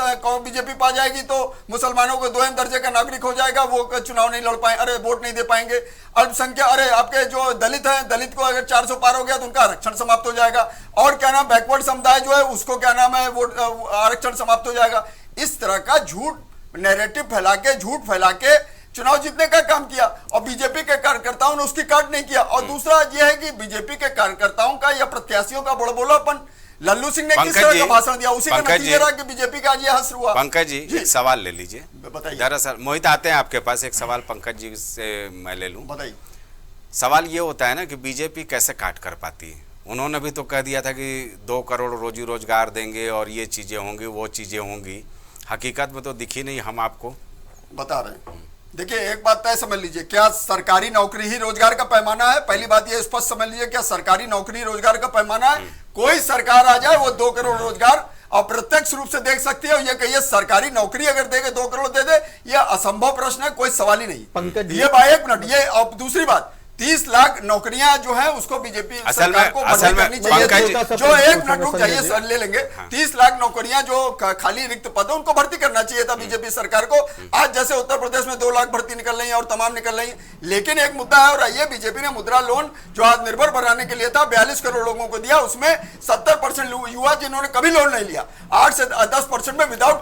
बीजेपी पा जाएगी तो मुसलमानों को 2वे दर्जे का नागरिक हो जाएगा, वो चुनाव नहीं लड़ पाए, अरे वोट नहीं दे पाएंगे। अल्पसंख्यक, अरे आपके जो दलित हैं, दलित को अगर 400 पार हो गया तो उनका आरक्षण समाप्त हो जाएगा। और क्या नाम, बैकवर्ड समुदाय जो है उसको क्या नाम है, वोट आरक्षण समाप्त हो जाएगा। इस तरह का झूठ नैरेटिव फैला के, झूठ फैला के चुनाव जीतने का काम किया और बीजेपी के कार्यकर्ताओं ने उसकी काट नहीं किया। और दूसरा यह है कि बीजेपी के कार्यकर्ताओं का या प्रत्याशियों का बड़बोलापन, लल्लू सिंह ने किस तरह का भाषण दिया, उसी का नतीजा रहा कि बीजेपी का आज ये हश्र हुआ। पंकज जी, एक सवाल ले लीजिए, बताइए। दरअसल मोहित आते हैं आपके पास, एक सवाल पंकज जी से मैं ले लूं। बताइए। सवाल ये होता है ना कि बीजेपी कैसे काट कर पाती है? उन्होंने भी तो कह दिया था कि 2 करोड़ रोजी रोजगार देंगे और ये चीजें होंगी, वो चीजें होंगी, हकीकत में तो दिखी नहीं। हम आपको बता रहे हैं, देखिए एक बात तय समझ लीजिए, क्या सरकारी नौकरी ही रोजगार का पैमाना है? पहली बात ये स्पष्ट समझ लीजिए, क्या सरकारी नौकरी रोजगार का पैमाना है? कोई सरकार आ जाए वो 2 करोड़ रोजगार अप्रत्यक्ष रूप से देख सकती है, और ये कहिए सरकारी नौकरी अगर देगे 2 करोड़ दे दे, ये असंभव प्रश्न है, कोई सवाल ही नहीं। पंकज ये भाई 1 मिनट, ये और दूसरी बात, 30 लाख नौकरियां जो है उसको बीजेपी सरकार को भर्ती करनी चाहिए। जो 1 मिनट रुक जाइए सर, ले लेंगे। 30 लाख नौकरियां जो खाली रिक्त पद है उनको भर्ती करना चाहिए था बीजेपी सरकार को। आज जैसे उत्तर प्रदेश में 2 लाख भर्ती निकल रही है और तमाम निकल रही है। लेकिन एक मुद्दा है, और ये बीजेपी ने मुद्रा लोन जो आत्मनिर्भर बनाने के लिए था 42 करोड़ लोगों को दिया, उसमें 70% युवा जिन्होंने कभी लोन नहीं लिया, 8 से 10% में विदाउट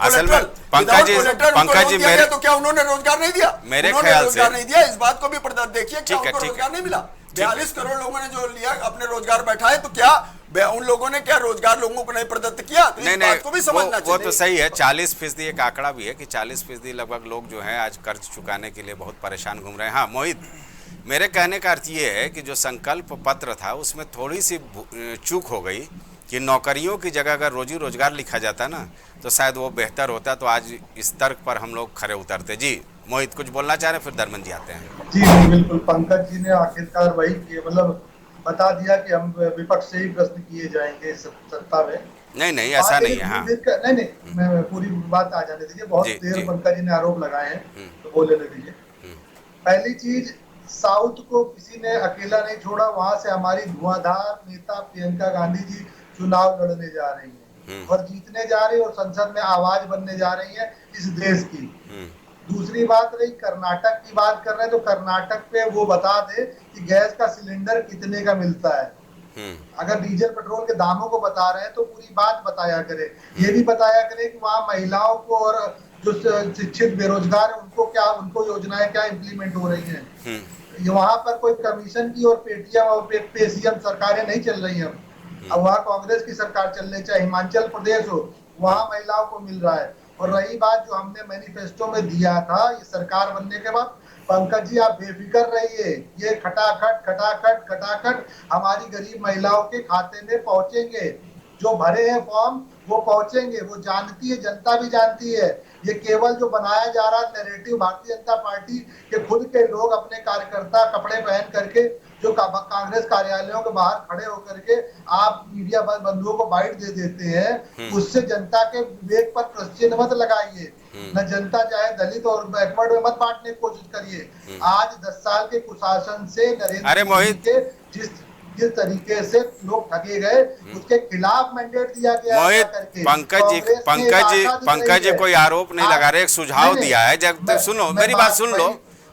कोलेटरल, तो क्या उन्होंने रोजगार नहीं दिया? मेरे ख्याल से नहीं दिया। इस बात को भी देखिए, क्या उनको रोजगार नहीं मिला? 42 करोड़ लोगों ने जो लिया अपने रोजगार बैठाए, तो क्या उन लोगों ने क्या रोजगार लोगों को नहीं प्रदत्त किया? तो नहीं, इस बात को भी समझना चाहिए। वो तो सही है। 40% एक आंकड़ा भी है कि 40% लगभग लोग जो है आज कर्ज चुकाने के लिए बहुत परेशान घूम रहे हैं। हाँ मोहित, मेरे कहने का अर्थ ये है कि जो संकल्प पत्र था उसमें थोड़ी सी चूक हो गई कि नौकरियों की जगह अगर रोजी रोजगार लिखा जाता ना तो शायद वो बेहतर होता, तो आज इस तर्क पर हम लोग खरे उतरते। जी मोहित कुछ बोलना चाह रहे हैं, फिर धर्मन जी आते हैं। जी बिल्कुल, पंकज जी ने आखिरकार वही मतलब बता दिया कि हम विपक्ष से ही प्रश्न किए जाएंगे सत्ता में। नहीं ऐसा नहीं है। हाँ नहीं, मैं पूरी बात आ जाने दीजिए। बहुत देर पंकज जी ने आरोप लगाए हैं तो बोल लेने दीजिए। पहली चीज, साउथ को किसी ने अकेला नहीं छोड़ा, वहां से हमारी धुआंधार नेता प्रियंका गांधी जी चुनाव लड़ने जा रही है और जीतने जा रही है और संसद में आवाज बनने जा रही है इस देश की। दूसरी बात रही कर्नाटक की, बात कर रहे हैं तो कर्नाटक पे वो बता दे कि गैस का सिलेंडर कितने का मिलता है। अगर डीजल पेट्रोल के दामों को बता रहे हैं तो पूरी बात बताया करे। ये भी बताया करे कि वहाँ महिलाओं को और जो शिक्षित बेरोजगार है उनको क्या, उनको योजनाएं क्या इम्प्लीमेंट हो रही हैं। वहां पर कोई कमीशन की और पेटीएम और पेसीएम सरकारें नहीं चल रही हैं। अब वहाँ कांग्रेस की सरकार चल रही, चाहे हिमाचल प्रदेश हो, वहाँ महिलाओं को मिल रहा है। और रही बात जो हमने मैनिफेस्टो में दिया था, ये सरकार बनने के बाद, पंकज जी आप बेफिक्र रहिए, ये खटाखट हमारी गरीब महिलाओं के खाते में पहुंचेंगे। जो भरे हैं फॉर्म वो पहुंचेंगे, वो जानती है, जनता भी जानती है। ये केवल जो बनाया जा रहा नैरेटिव भारतीय जनता पार्टी के खुद के लोग अपने कार्यकर्ता कपड़े पहन करके जो कांग्रेस कार्यालयों के बाहर खड़े होकर के आप मीडिया बंधुओं को बाइट दे देते हैं, उससे जनता के विवेक पर प्रश्न मत लगाइए। न जनता चाहे दलित और बैकवर्ड में मत बांटने की कोशिश करिए। आज 10 साल के कुशासन से नरेंद्र मोदी के जिस तरीके से लोग ठगे गए उसके खिलाफ मैंडेट दिया गया। मोहित, पंकज जी कोई आरोप नहीं लगा रहे, एक सुझाव दिया है। जब सुनो मेरी बात सुन लो,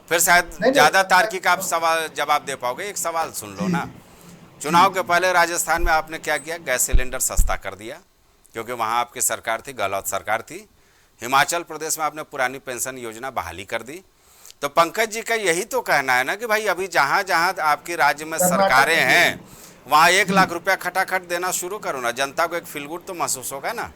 फिर शायद ज्यादा तार्किक आप सवाल जवाब दे पाओगे। एक सवाल सुन लो ना, चुनाव के पहले राजस्थान में आपने क्या किया? गैस सिलेंडर सस्ता कर दिया, क्योंकि वहां आपकी सरकार थी, गहलोत सरकार थी। हिमाचल प्रदेश में आपने पुरानी पेंशन योजना बहाली कर दी। तो पंकज जी का यही तो कहना है ना कि भाई अभी जहां जहां आपके राज्य में सरकारें हैं वहां 1 लाख रुपया खटाखट देना शुरू करो ना, जनता को एक फील गुड तो महसूस होगा ना।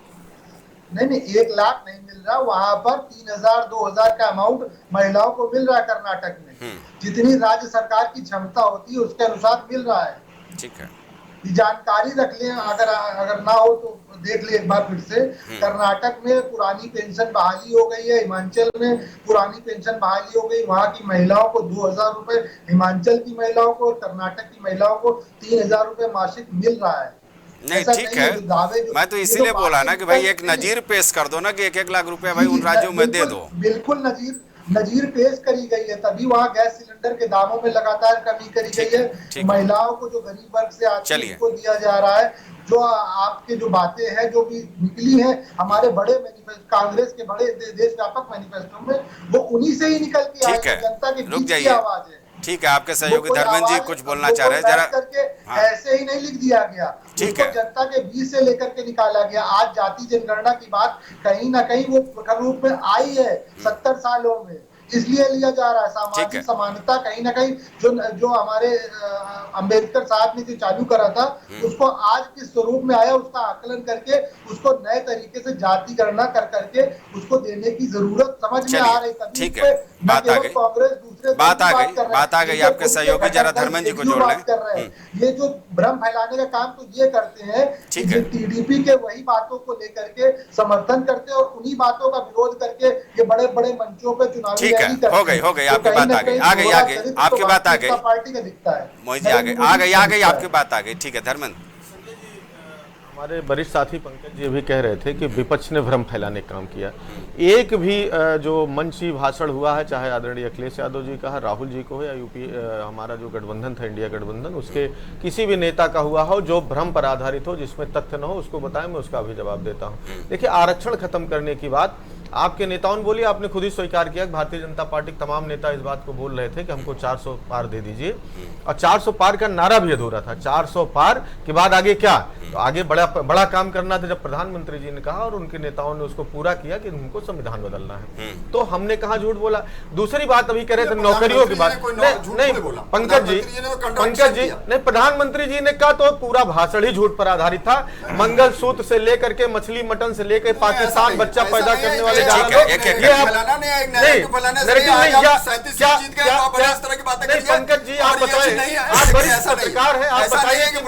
नहीं 1 लाख नहीं मिल रहा, वहां पर 3000 2000 का अमाउंट महिलाओं को मिल रहा है कर्नाटक में। जितनी राज्य सरकार की क्षमता होती है उसके अनुसार मिल रहा है। ठीक है, जानकारी रख लें, अगर ना हो तो देख ले एक बार फिर से। कर्नाटक में पुरानी पेंशन बहाली हो गई है, हिमाचल में पुरानी पेंशन बहाली हो गई। वहां की महिलाओं को 2000 रुपए, हिमाचल की महिलाओं को और कर्नाटक की महिलाओं को 3000 रुपए मासिक मिल रहा है। नहीं ठीक है, मैं तो इसीलिए बोला ना कि भाई एक नजीर पेश कर दो ना कि 1-1 लाख रुपया भाई उन राज्यों में दे दो। बिल्कुल नजीर पेश करी गई है, तभी वहाँ गैस सिलेंडर के दामों में लगातार कमी करी गई है। महिलाओं को जो गरीब वर्ग से आती है उनको दिया जा रहा है। जो आपके जो बातें हैं जो भी निकली है हमारे बड़े कांग्रेस के बड़े देशव्यापक मैनिफेस्टो में, वो उन्हीं से ही निकल के आई है, जनता के बीच की आवाज है। ठीक है, आपके सहयोगी धर्मेंद्र जी कुछ बोलना चाह रहे हैं जरा। हाँ। ऐसे ही नहीं लिख दिया गया, ठीक है, जनता के बीच से लेकर के निकाला गया। आज जाति जनगणना की बात कहीं ना कहीं वो प्रखर रूप में आई है 70 सालों में, इसलिए लिया जा रहा है। सामाजिक समानता कहीं ना कहीं जो हमारे अंबेडकर साहब ने जो चालू करा था उसको आज किस स्वरूप में आया उसका आकलन करके उसको नए तरीके से जाति गणना कर करके उसको देने की जरूरत समझ में आ रही। ठीक है, बात आ गई, कांग्रेस दूसरे बात आ गई आपके सहयोगी जरा धर्मेंद्र जी को जोड़ लें। ये जो भ्रम फैलाने का काम तो ये करते हैं, टीडीपी के वही बातों को लेकर के समर्थन करते और उन्हीं बातों का विरोध करके ये बड़े बड़े मंचों पे चुनावी हो गई आपकी बात आ गई आपकी बात आ गई पार्टी का दिखता है। मोहित जी आ गई आपकी बात आ गई। ठीक है धर्मेंद्र, हमारे वरिष्ठ साथी पंकज जी भी कह रहे थे कि विपक्ष ने भ्रम फैलाने का काम किया। एक भी जो मंची भाषण हुआ है, चाहे आदरणीय अखिलेश यादव जी का है, राहुल जी को हो या यूपी हमारा जो गठबंधन था इंडिया गठबंधन, उसके किसी भी नेता का हुआ हो जो भ्रम पर आधारित हो, जिसमें तथ्य न हो, उसको बताएं, मैं उसका भी जवाब देता हूँ। देखिए, आरक्षण खत्म करने की बात आपके नेताओं ने बोली, आपने खुद ही स्वीकार किया कि भारतीय जनता पार्टी के तमाम नेता इस बात को बोल रहे थे कि हमको 400 पार दे दीजिए, और 400 पार का नारा भी अधूरा था। 400 पार के बाद आगे क्या? तो आगे बड़ा काम करना था। जब प्रधानमंत्री जी ने कहा और उनके नेताओं ने उसको पूरा किया कि उनको संविधान बदलना है, तो हमने कहा झूठ बोला। दूसरी बात अभी कह रहे थे नौकरियों की बात, नहीं पंकज जी नहीं, प्रधानमंत्री जी ने कहा तो पूरा भाषण ही झूठ पर आधारित था। मंगलसूत्र से लेकर के मछली मटन से लेकर पाकिस्तान बच्चा पैदा करने वाले पंकज जी आप बताइए, आप वरिष्ठ पत्रकार हैं, आप बताइए कि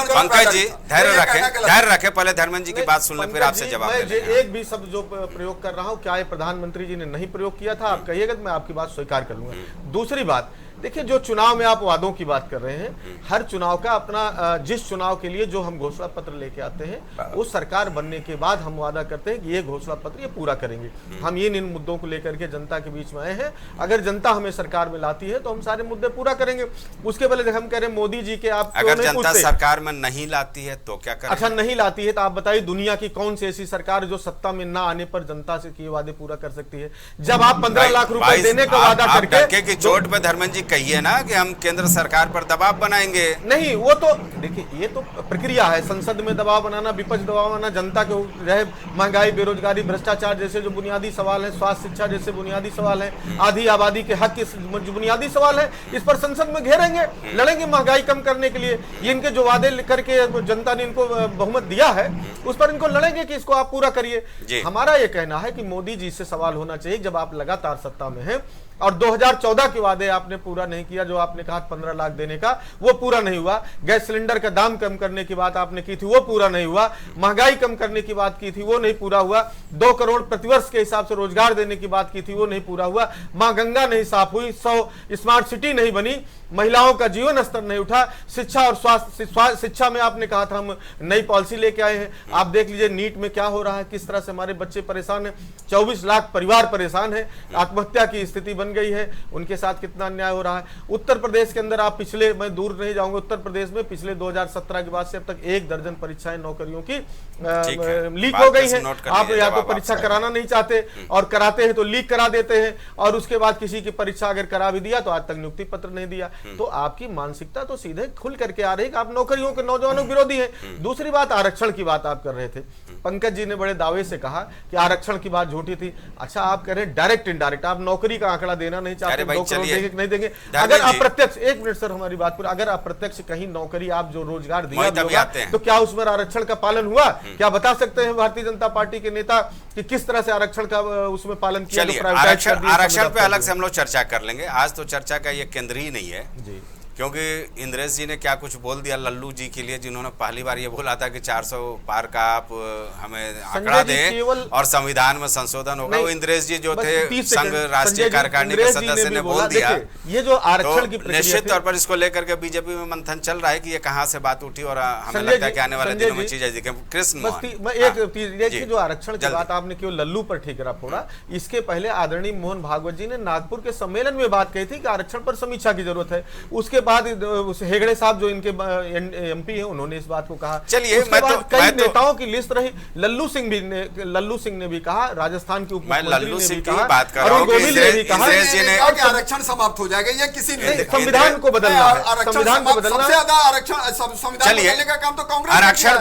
पंकज जी धैर्य रखे, पहले धर्मेंद्र जी की बात सुन ले फिर आपसे जवाब मैं एक भी शब्द जो प्रयोग कर रहा हूं, क्या ये प्रधानमंत्री जी ने नहीं प्रयोग किया था? आप कहिएगा तो मैं आपकी बात स्वीकार कर लूंगा। दूसरी बात, देखिए, जो चुनाव में आप वादों की बात कर रहे हैं, हर चुनाव का अपना, जिस चुनाव के लिए जो हम घोषणा पत्र लेके आते हैं, उस सरकार बनने के बाद हम वादा करते हैं कि ये घोषणा पत्र ये पूरा करेंगे। हम इन मुद्दों को लेकर के जनता के बीच में आए हैं। अगर जनता हमें सरकार में लाती है तो हम सारे मुद्दे पूरा करेंगे। उसके पहले हम कह रहे हैं मोदी जी के, आप अगर जनता सरकार में नहीं लाती है तो क्या करें? अच्छा, नहीं लाती है तो आप बताइए दुनिया की कौन सी ऐसी सरकार जो सत्ता में ना आने पर जनता से किए वादे पूरा कर सकती है? जब आप 15 लाख रुपए देने का वादा करके चोट पे धर्मेंद्र जी कहिए ना कि केंद्र सरकार पर दबाव बनाएंगे। नहीं, वो तो देखिए, ये तो प्रक्रिया है, संसद में दबाव बनाना, विपक्ष दबाव बनाना, जनता के रहे महंगाई, बेरोजगारी, भ्रष्टाचार जैसे जो बुनियादी सवाल है, स्वास्थ्य शिक्षा जैसे बुनियादी सवाल है, आधी आबादी के हक के जो बुनियादी सवाल है, इस पर संसद में घेरेंगे, लड़ेंगे महंगाई कम करने के लिए। ये इनके जो वादे करके जनता ने इनको बहुमत दिया है उस पर इनको लड़ेंगे कि इसको आप पूरा करिए। हमारा ये कहना है कि मोदी जी से सवाल होना चाहिए, जब आप लगातार सत्ता में हैं और 2014 के वादे आपने पूरा नहीं किया, जो आपने कहा 15 लाख देने का वो पूरा नहीं हुआ, गैस सिलेंडर का दाम कम करने की बात आपने की थी वो पूरा नहीं हुआ, महंगाई कम करने की बात की थी वो नहीं पूरा हुआ, 2 करोड़ प्रतिवर्ष के हिसाब से रोजगार देने की बात की थी वो नहीं पूरा हुआ, मां गंगा नहीं साफ हुई, 100 स्मार्ट सिटी नहीं बनी, महिलाओं का जीवन स्तर नहीं उठा। शिक्षा और स्वास्थ्य, शिक्षा में आपने कहा था हम नई पॉलिसी लेके आए हैं, आप देख लीजिए नीट में क्या हो रहा है, किस तरह से हमारे बच्चे परेशान हैं, 24 लाख परिवार परेशान है, आत्महत्या की स्थिति बन गई है, उनके साथ कितना अन्याय हो रहा है। उत्तर प्रदेश के अंदर आप पिछले, मैं दूर नहीं जाऊंगा, उत्तर प्रदेश में पिछले 2017 के बाद से अब तक 1 दर्जन परीक्षाएं नौकरियों की लीक हो गई है। आप या तो परीक्षा कराना नहीं चाहते और कराते हैं तो लीक करा देते हैं, और उसके बाद किसी की परीक्षा अगर करा भी दिया तो आज तक नियुक्ति पत्र नहीं दिया। तो आपकी मानसिकता तो सीधे खुल करके आ रही है कि आप नौकरियों के, नौजवानों के विरोधी हैं। दूसरी बात, आरक्षण की बात आप कर रहे थे, पंकज जी ने बड़े दावे से कहा कि आरक्षण की बात झूठी थी। अच्छा, आप कह रहे हैं डायरेक्ट इनडायरेक्ट, आप नौकरी का आंकड़ा देना नहीं चाहते, 2 करोड़ देंगे नहीं देंगे। अगर अप्रत्यक्ष, 1 मिनट सर हमारी बात पर, अगर अप्रत्यक्ष कहीं नौकरी आप जो रोजगार दिया तो क्या उसमें आरक्षण का पालन हुआ? क्या बता सकते हैं भारतीय जनता पार्टी के नेता कि किस तरह से आरक्षण का उसमें पालन किया? आरक्षण पे अलग से हम लोग चर्चा कर लेंगे, आज तो चर्चा का ये केंद्र ही नहीं है जी। क्योंकि इंद्रेश जी ने क्या कुछ बोल दिया लल्लू जी के लिए, जिन्होंने पहली बार ये बोला था कि 400 पार का आप हमें आंकड़ा दें और संविधान में संशोधन होगा। वो इंद्रेश जी जो थे संघ राष्ट्रीय कार्यकारिणी के सदस्य ने बोल दिया। ये जो आरक्षण की निश्चित तौर पर इसको लेकर के बीजेपी में मंथन चल रहा है कि ये कहाँ से बात उठी, और हमें लगता है कि आने वाले दिनों में चीजें दिखें। कृष्ण एक जो आरक्षण की बात आपने केवल लल्लू पर ठीकरा फोड़ा, इसके पहले आदरणीय मोहन भागवत जी ने नागपुर के सम्मेलन में बात कही थी कि आरक्षण पर समीक्षा की जरूरत है। उसके बाद हेगड़े साहब जो इनके एमपी हैं, उन्होंने इस बात को कहा। चलिए, कई नेताओं की लिस्ट रही, लल्लू सिंह ने भी कहा, राजस्थान के उपमुख्यमंत्री ने भी कहा, अरुण गोविल ने भी कहा कि आरक्षण समाप्त हो जाएगा। ये किसी ने संविधान को बदलना है, संविधान को बदलना, सबसे ज्यादा आरक्षण संविधान बदलने का काम तो कांग्रेस। आरक्षण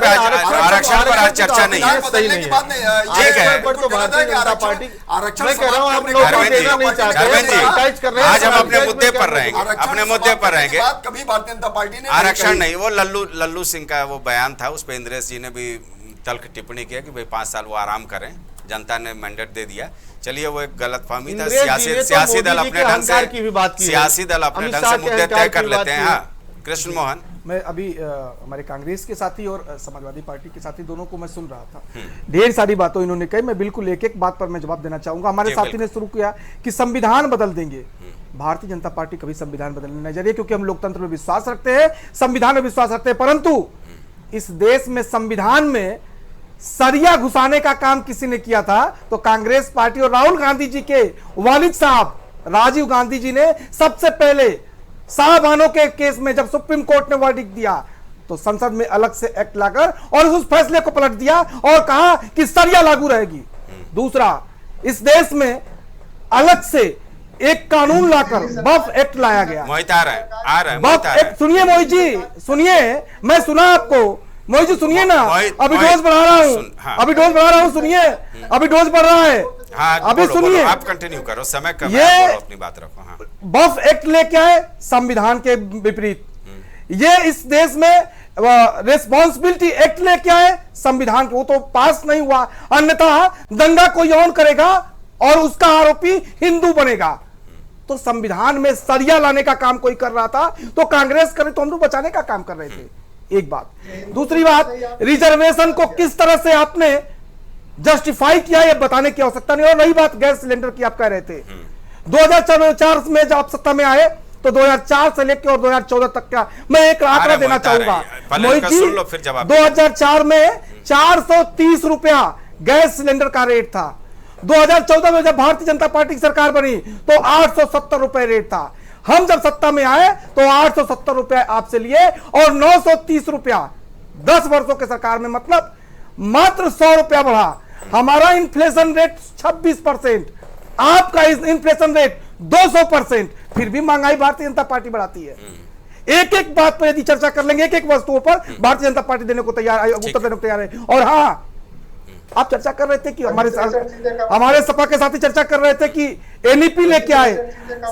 पर आज चर्चा नहीं है, बदलने की बात नहीं है। ठीक है, तो भारतीय जनता पार्टी, आरक्षण मैं कह रहा हूं आप नौकरी देना नहीं चाहते, आज हम अपने मुद्दे पर रहेंगे, अपने मुद्दे पर रहेंगे। कभी भारतीय जनता पार्टी ने आरक्षण नहीं, वो लल्लू सिंह का वो बयान था, उस पर इंद्रेश जी ने भी तल्ख टिप्पणी किया कि भाई 5 साल वो आराम करें, जनता ने मैंडेट दे दिया। चलिए, वो एक गलतफहमी था, सियासी दल अपने ढंग से, सियासी दल अपने ढंग से मुद्दे तय कर लेते हैं। हाँ, कृष्ण मोहन, मैं अभी हमारे कांग्रेस के साथी और समाजवादी पार्टी के साथी दोनों को मैं सुन रहा था, ढेर सारी बातें इन्होंने कही, मैं बिल्कुल एक एक बात पर मैं जवाब देना चाहूंगा। हमारे साथी ने शुरू किया कि संविधान बदल देंगे। भारतीय जनता पार्टी कभी संविधान बदलने नहीं जा रही है, क्योंकि हम लोकतंत्र में विश्वास रखते हैं, संविधान में विश्वास रखते हैं, परंतु इस देश में संविधान में सरिया घुसाने का काम किसी ने किया था तो कांग्रेस पार्टी और राहुल गांधी जी के वालिद साहब राजीव गांधी जी ने सबसे पहले शाहबानो के केस में जब सुप्रीम कोर्ट ने वर्डिक्ट दिया तो संसद में अलग से एक्ट लाकर और उस फैसले को पलट दिया और कहा कि सरिया लागू रहेगी। दूसरा, इस देश में अलग से एक कानून लाकर बफ एक्ट लाया गया। बफ एक्ट, सुनिए मोहित जी, सुनिए, मैं सुना आपको, मोहित जी सुनिए ना, अभी डोज बढ़ा रहा हूँ, अभी डोज बढ़ा रहा हूँ, सुनिए, अभी डोज बढ़ रहा है, अभी सुनिए, आप कंटिन्यू करो, समय कम है, अपनी बात रखो। हाँ। बफ एक्ट लेके आए संविधान के विपरीत, ये इस देश में रिस्पॉन्सिबिलिटी एक्ट लेके आए संविधान के, वो तो पास नहीं हुआ, अन्यथा दंगा कोई और करेगा और उसका आरोपी हिंदू बनेगा। तो संविधान में सरिया लाने का काम कोई कर रहा था तो कांग्रेस करे तो हम लोग बचाने का काम कर रहे थे। एक बात, दूसरी बात, रिजर्वेशन को किस तरह से आपने जस्टिफाई किया ये बताने की आवश्यकता नहीं। और रही बात गैस सिलेंडर की, आप कह रहे थे 2004 में जब आप सत्ता में आए तो 2004 से लेकर और 2014 तक का मैं एक आंकड़ा देना चाहूंगा मोहित जी। 2004 में 430 रुपया गैस सिलेंडर का रेट था। 2014 में जब भारतीय जनता पार्टी की सरकार बनी तो 870 रुपए रेट था। हम जब सत्ता में आए तो 870 रुपए आपसे लिए और 930 रुपया 10 वर्षों के सरकार में, मतलब मात्र 100 रुपया बढ़ा। हमारा इन्फ्लेशन रेट 26%, आपका इन्फ्लेशन रेट 200%, फिर भी महंगाई भारतीय जनता पार्टी बढ़ाती है। एक एक बात पर यदि चर्चा कर लेंगे, एक एक वस्तुओं पर भारतीय जनता पार्टी देने को तैयार है, उत्तर देने को तैयार है। और हाँ, आप चर्चा कर रहे थे कि हमारे सपा के साथी चर्चा कर रहे थे कि एनईपी लेके आए।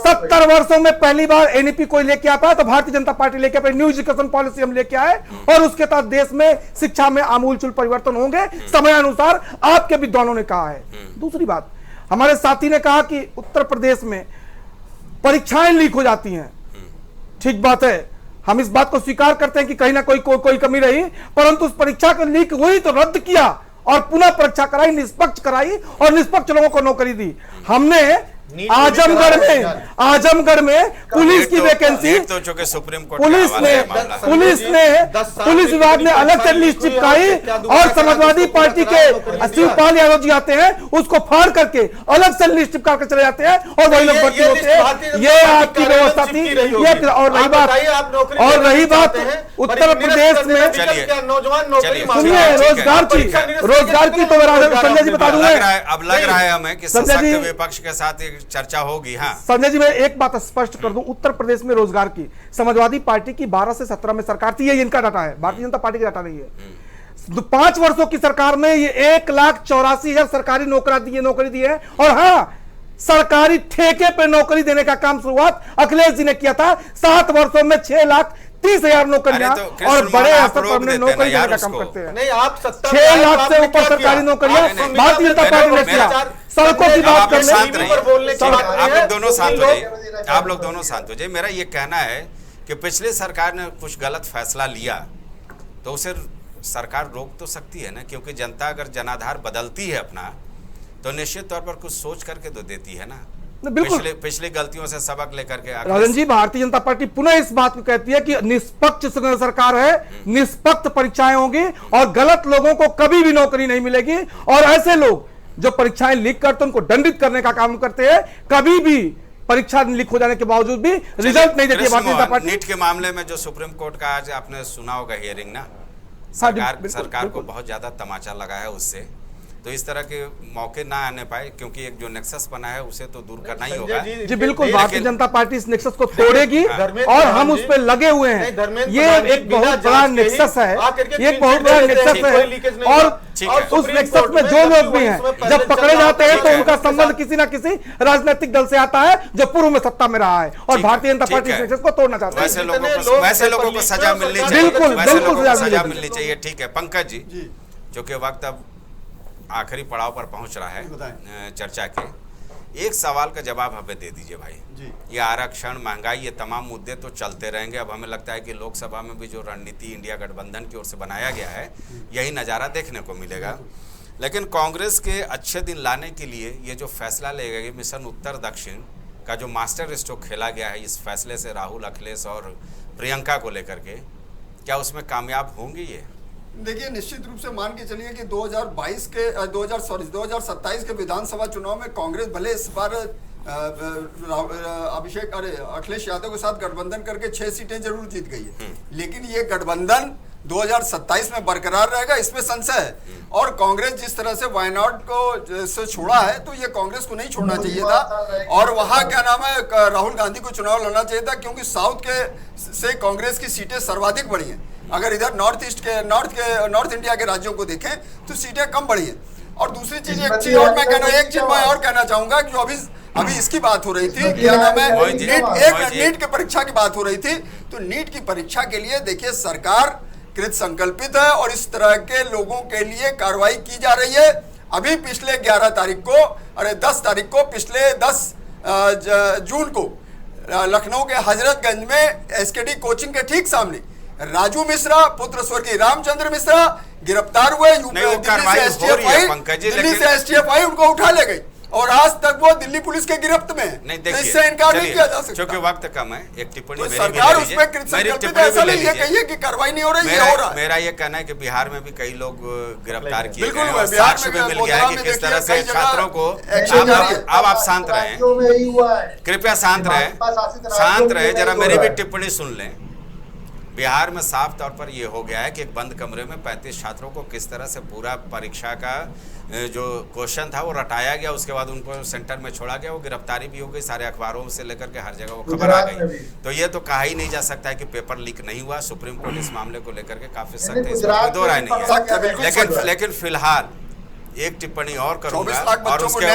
70 वर्षों में पहली बार एनईपी कोई लेके आ पाया तो भारतीय जनता पार्टी लेके आए। न्यू एजुकेशन पॉलिसी हम लेके आए और उसके तहत देश में शिक्षा में आमूलचूल परिवर्तन होंगे समय अनुसार, आपके विद्वानों ने कहा है। दूसरी बात, हमारे साथी ने कहा कि उत्तर प्रदेश में परीक्षाएं लीक हो जाती हैं। ठीक बात है, हम इस बात को स्वीकार करते हैं कि कहीं ना कोई कमी रही, परंतु उस परीक्षा को लीक हुई तो रद्द किया और पुनः परीक्षा कराई, निष्पक्ष कराई और निष्पक्ष लोगों को नौकरी दी। हमने आजमगढ़ में पुलिस की वैकेंसी, तो चूंकि सुप्रीम कोर्ट पुलिस विभाग ने अलग से लिस्ट चिपकाई और समाजवादी पार्टी के शिवपाल यादव जी आते हैं, उसको फाड़ करके अलग से लिस्ट चिपका कर चले जाते हैं और वही लोग भर्ती होते हैं। ये आपकी व्यवस्था थी। ये और रही बात उत्तर प्रदेश में सुनिए रोजगार की तो संजय जी बता दूंगा। अब लग रहा है हमें कि सशक्त विपक्ष के साथ एक चर्चा होगी। हाँ संजय जी, मैं एक बात स्पष्ट कर दूं, उत्तर प्रदेश में रोजगार की समाजवादी पार्टी की 12 से 17 में सरकार थी, ये इनका डाटा है, भारतीय जनता पार्टी का डाटा नहीं है। 5 वर्षों की सरकार में ये 1,84,000 सरकारी नौकरी दी है। और हाँ, सरकारी ठेके पे नौकरी देने का काम शुरुआत अखिलेश जी ने किया था। 7 वर्षों में 6,30,000 नौकरियां और बड़े स्तर पर हमने नौकरी देने का काम करते हैं। नहीं, आप 6 लाख से ऊपर सरकारी नौकरियां भारतीय जनता पार्टी ने किया। सड़कों की बात करने आप लोग दोनों शांत हो जाइए। मेरा ये कहना है कि पिछली सरकार ने कुछ गलत फैसला लिया तो उसे सरकार रोक तो सकती है ना, क्योंकि जनता अगर जनाधार बदलती है अपना तो निश्चित तौर पर कुछ सोच करके तो देती है ना। पिछली गलतियों से सबक लेकर के राजन जी, भारतीय जनता पार्टी पुनः इस बात को कहती है कि निष्पक्ष सरकार है, निष्पक्ष परीक्षाएं होंगी और गलत लोगों को कभी भी नौकरी नहीं मिलेगी। और ऐसे लोग जो परीक्षाएं लीक करते उनको दंडित करने का काम करते हैं। कभी भी परीक्षा लीक हो जाने के बावजूद भी रिजल्ट नहीं देती है भारतीय जनता पार्टी। नीट के मामले में जो सुप्रीम कोर्ट का आज आपने सुना होगा हियरिंग ना, सरकार को बहुत ज्यादा तमाचा लगा है उससे। तो इस तरह के मौके ना आने पाए, क्योंकि एक जो नेक्सस बना है उसे तो दूर करना ही होगा। जी बिल्कुल, भारतीय जनता पार्टी इस नेक्सस को तोड़ेगी और हम उस पर लगे हुए हैं। ये एक बहुत बड़ा नेक्सस है, ये एक बहुत बड़ा नेक्सस है। और उस नेक्सस में जो लोग भी हैं जब पकड़े जाते हैं तो उनका संबंध किसी ना किसी राजनीतिक दल से आता है जो पूर्व में सत्ता में रहा है। और भारतीय जनता पार्टी इस नेक्सस को तोड़ना चाहती है। वैसे लोगों को सजा मिलनी चाहिए, बिल्कुल सजा मिलनी चाहिए। ठीक है पंकज जी, क्योंकि वक्त अब आखिरी पड़ाव पर पहुंच रहा है चर्चा के, एक सवाल का जवाब हमें दे दीजिए भाई जी। ये आरक्षण, महंगाई, ये तमाम मुद्दे तो चलते रहेंगे। अब हमें लगता है कि लोकसभा में भी जो रणनीति इंडिया गठबंधन की ओर से बनाया गया है यही नज़ारा देखने को मिलेगा। लेकिन कांग्रेस के अच्छे दिन लाने के लिए ये जो फैसला लेगा कि मिशन उत्तर दक्षिण का जो मास्टर स्ट्रोक खेला गया है इस फैसले से राहुल, अखिलेश और प्रियंका को लेकर के, क्या उसमें कामयाब होंगे ये? देखिए, निश्चित रूप से मान के चलिए कि 2027 के विधानसभा चुनाव में कांग्रेस भले इस बार अखिलेश यादव के साथ गठबंधन करके 6 सीटें जरूर जीत गई है, लेकिन ये गठबंधन 2027 में बरकरार रहेगा, इसमें संशय है। और कांग्रेस जिस तरह से वायनाड को से छोड़ा है तो ये कांग्रेस को नहीं छोड़ना चाहिए था। और वहां क्या नाम है, राहुल गांधी को चुनाव लड़ना चाहिए था, क्योंकि साउथ से कांग्रेस की सीटें सर्वाधिक बढ़ी हैं। अगर इधर नॉर्थ इंडिया के राज्यों को देखें तो सीटें कम बढ़ी हैं। और दूसरी चीज, एक चीज मैं और कहना चाहूंगा कि अभी इसकी बात हो रही थी, क्या नाम है, नीट की परीक्षा की बात हो रही थी। तो नीट की परीक्षा के लिए देखिए सरकार कृत संकल्पित है और इस तरह के लोगों के लिए कार्रवाई की जा रही है। अभी पिछले 10 तारीख को पिछले 10 जून को लखनऊ के हजरतगंज में एसकेडी कोचिंग के ठीक सामने राजू मिश्रा पुत्र स्वर्गीय रामचंद्र मिश्रा गिरफ्तार हुए। दिल्ली से एसटीएफ आई उनको उठा ले गई और आज तक वो दिल्ली पुलिस के गिरफ्त में है। नहीं, देखिए, इससे इनकार नहीं किया जा सकता क्योंकि वक्त कम है। एक टिप्पणी तो सरकार उसमें ये कहिए कि कार्रवाई नहीं हो रही है, हो रहा है। मेरा ये कहना है कि बिहार में भी कई लोग गिरफ्तार किए गए हैं। साक्ष्य भी मिल गया है कि किस तरह से छात्रों को। अब आप शांत रहें, कृपया शांत रहे, जरा मेरी भी टिप्पणी सुन लें। बिहार में साफ तौर पर यह हो गया है कि एक बंद कमरे में 35 छात्रों को किस तरह से पूरा परीक्षा का जो क्वेश्चन था वो रटाया गया, उसके बाद उनको सेंटर में छोड़ा गया, वो गिरफ्तारी भी हो गई, सारे अखबारों से लेकर के हर जगह वो खबर आ गई। तो ये तो कहा ही नहीं जा सकता है कि पेपर लीक नहीं हुआ। सुप्रीम कोर्ट इस मामले को लेकर के काफी सख्त है, इसमें कोई दो राय नहीं है। लेकिन फिलहाल एक टिप्पणी और करूंगा और उसके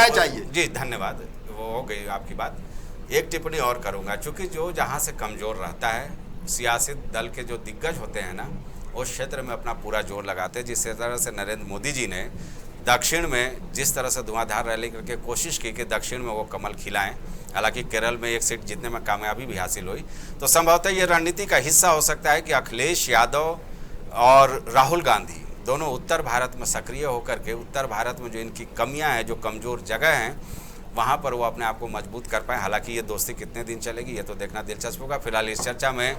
जी धन्यवाद, वो हो गई आपकी बात। एक टिप्पणी और करूंगा, चूंकि जो जहाँ से कमजोर रहता है, सियासी दल के जो दिग्गज होते हैं ना, उस क्षेत्र में अपना पूरा जोर लगाते हैं। जिस तरह से नरेंद्र मोदी जी ने दक्षिण में जिस तरह से धुआंधार रैली करके कोशिश की कि दक्षिण में वो कमल खिलाएं, हालांकि केरल में एक सीट जीतने में कामयाबी भी हासिल हुई, तो संभवतः ये रणनीति का हिस्सा हो सकता है कि अखिलेश यादव और राहुल गांधी दोनों उत्तर भारत में सक्रिय होकर के उत्तर भारत में जो इनकी कमियां हैं, जो कमज़ोर जगह हैं, वहाँ पर वो अपने आप को मजबूत कर पाए। हालांकि ये दोस्ती कितने दिन चलेगी ये तो देखना दिलचस्प होगा। फिलहाल इस चर्चा में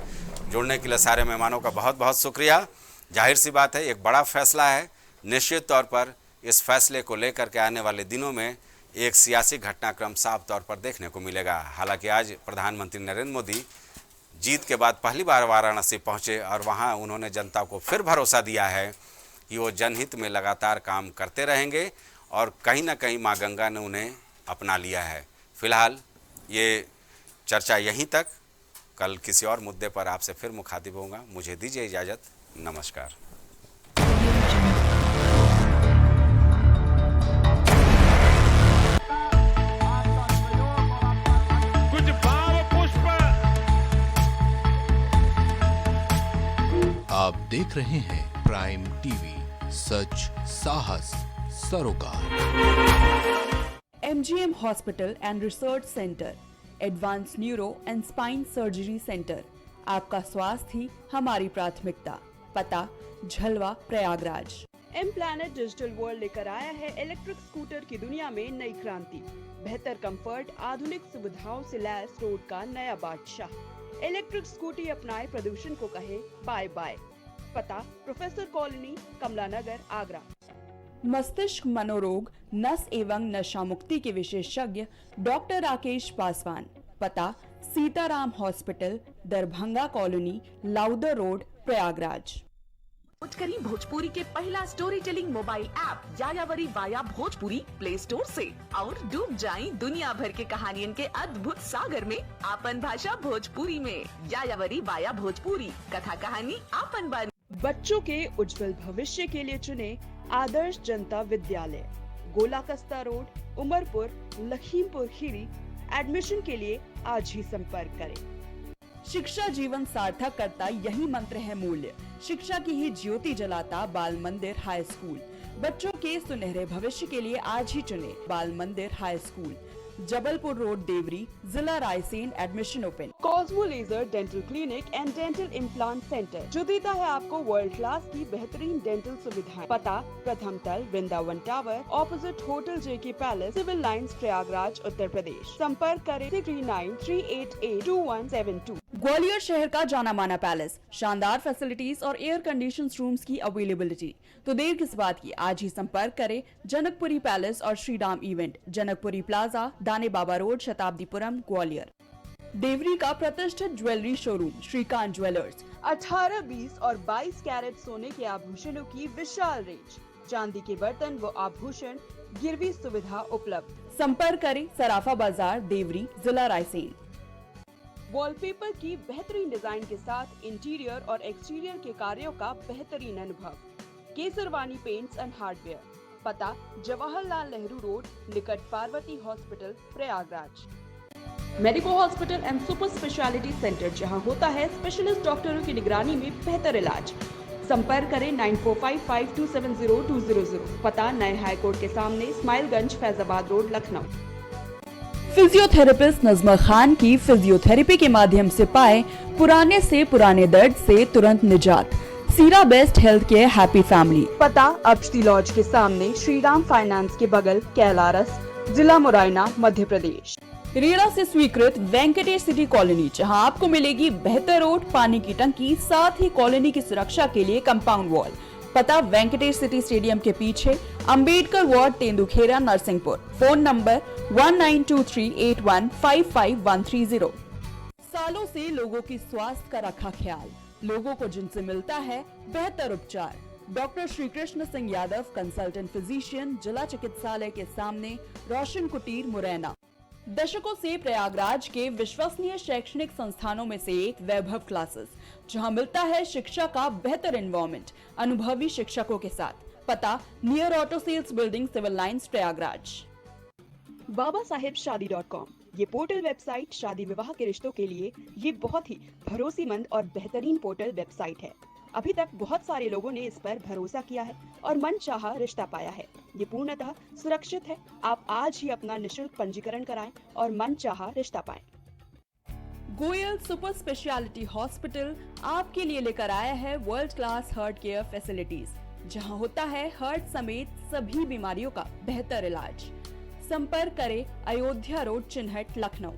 जुड़ने के लिए सारे मेहमानों का बहुत बहुत शुक्रिया। जाहिर सी बात है एक बड़ा फैसला है, निश्चित तौर पर इस फैसले को लेकर के आने वाले दिनों में एक सियासी घटनाक्रम साफ तौर पर देखने को मिलेगा। हालांकि आज प्रधानमंत्री नरेंद्र मोदी जीत के बाद पहली बार वाराणसी पहुंचे और वहां उन्होंने जनता को फिर भरोसा दिया है कि वो जनहित में लगातार काम करते रहेंगे और कहीं ना कहीं मां गंगा ने उन्हें अपना लिया है। फिलहाल ये चर्चा यहीं तक, कल किसी और मुद्दे पर आपसे फिर मुखातिब होऊंगा। मुझे दीजिए इजाज़त, नमस्कार। आप देख रहे हैं प्राइम टीवी, सच साहस सरोकार। MGM hospital and research centre, advance neuro and spine surgery centre. आपका स्वास्थ्य ही हमारी प्राथमिकता। पता Jhalwa, Prayagraj. M planet digital world लेकर आया है इलेक्ट्रिक स्कूटर की दुनिया में नई क्रांति। बेहतर कंफर्ट, आधुनिक सुविधाओं से लैस रोड का नया बादशाह। इलेक्ट्रिक स्कूटी अपनाए, प्रदूषण को कहे बाय बाय। पता प्रोफेसर कॉलोनी, कमला नगर, आगरा। मस्तिष्क मनोरोग, नस एवं नशा मुक्ति के विशेषज्ञ डॉक्टर राकेश पासवान। पता Sitaram hospital, Darbhanga colony, Lowther road, Prayagraj. करी भोजपुरी के पहला story telling mobile app Yayavari via Bhojpuri play store से और डूब जाएं दुनिया भर के कहानियन के अद्भुत सागर में आपन भाषा भोजपुरी में। यायावरी वाया भोजपुरी, कथा कहानी आपन बानी। बच्चों के उज्जवल भविष्य के लिए चुने आदर्श जनता विद्यालय, गोला कस्ता रोड, उमरपुर, लखीमपुर खीरी। एडमिशन के लिए आज ही संपर्क करें। शिक्षा जीवन सार्थक करता यही मंत्र है मूल्य। शिक्षा की ही ज्योति जलाता बाल मंदिर हाई स्कूल। बच्चों के सुनहरे भविष्य के लिए आज ही चुने Bal Mandir high school, Jabalpur road, Deori, जिला Raisen. Admission open. Cosmo laser dental clinic and dental implant centre, जो देता है आपको वर्ल्ड क्लास की बेहतरीन डेंटल सुविधाएं। पता प्रथम तल, वृंदावन टावर, ऑपोजिट होटल जेके palace, civil lines, Prayagraj, Uttar Pradesh. संपर्क करें 3938822172। ग्वालियर शहर का जाना माना पैलेस, शानदार फैसिलिटीज और एयर कंडीशन रूम्स की अवेलेबिलिटी। तो देर किस बात की, आज ही संपर्क करें जनकपुरी पैलेस और श्रीराम इवेंट, जनकपुरी प्लाजा, दाने बाबा रोड, शताब्दीपुरम, ग्वालियर। देवरी का प्रतिष्ठित ज्वेलरी शोरूम श्रीकांत ज्वेलर्स, 18, 20 और 22 कैरेट सोने के आभूषणों की विशाल रेंज, चांदी के बर्तन व आभूषण, गिरवी सुविधा उपलब्ध। संपर्क करें सराफा बाजार, देवरी, जिला रायसेन। वॉलपेपर की बेहतरीन डिजाइन के साथ इंटीरियर और एक्सटीरियर के कार्यों का बेहतरीन अनुभव। Kesarwani paints and hardware. पता जवाहरलाल नेहरू रोड, निकट Parvati hospital, Prayagraj. Medico hospital and super speciality centre, जहां होता है स्पेशलिस्ट डॉक्टरों की निगरानी में बेहतर इलाज। संपर्क करें 9455270200। पता नए हाई कोर्ट के सामने, इस्माइलगंज, फैजाबाद रोड, लखनऊ। फिजियोथेरेपिस्ट नजमा खान की फिजियोथेरेपी के माध्यम से पाए पुराने से पुराने दर्द से तुरंत निजात। सीरा best health care happy family. पता अक्षती लॉज के सामने, श्रीराम फाइनेंस के बगल, कैलारस, जिला मुरैना, मध्य प्रदेश। रेरा से स्वीकृत वेंकटेश सिटी कॉलोनी, जहां आपको मिलेगी बेहतर रोड, पानी की टंकी, साथ ही कॉलोनी की सुरक्षा के लिए कंपाउंड वॉल। पता वेंकटेश सिटी स्टेडियम के पीछे, Ambedkar ward, Tendukheda, Narsinghpur. Phone number 192381553130। सालों से लोगों की स्वास्थ्य का रखा ख्याल, लोगों को जिनसे मिलता है बेहतर उपचार। Doctor Shri Krishna Singh Yadav, consultant physician, जिला चिकित्सालय के सामने, रोशन कुटीर, मुरैना। दशकों से प्रयागराज के विश्वसनीय शैक्षणिक संस्थानों में से एक वैभव क्लासेस, जहां मिलता है शिक्षा का बेहतर एनवायरनमेंट अनुभवी शिक्षकों के साथ। पता near auto sales building, civil lines, Prayagraj. babaSahebShadi.com, ये पोर्टल वेबसाइट शादी विवाह के रिश्तों के लिए ये बहुत ही भरोसेमंद और बेहतरीन पोर्टल वेबसाइट है। अभी तक बहुत सारे लोगों ने इस पर भरोसा किया है और मनचाहा रिश्ता पाया है। ये पूर्णतः सुरक्षित है। आप आज ही अपना निशुल्क पंजीकरण कराएं और मनचाहा रिश्ता पाएं। गोयल सुपर स्पेशलिटी हॉस्पिटल आपके लिए लेकर आया है world class heart care facilities, जहां होता है हार्ट समेत सभी बीमारियों का बेहतर इलाज। संपर्क करें अयोध्या रोड, चिन्हट, लखनऊ।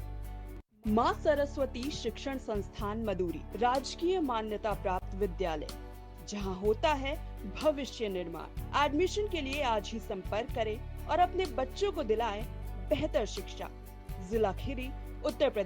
माँ सरस्वती शिक्षण संस्थान मदुरी, राजकीय मान्यता प्राप्त विद्यालय, जहां होता है भविष्य निर्माण। एडमिशन के लिए आज ही संपर्क करें और अपने बच्चों को दिलाएं बेहतर शिक्षा। जिला खीरी, उत्तर प्रदेश।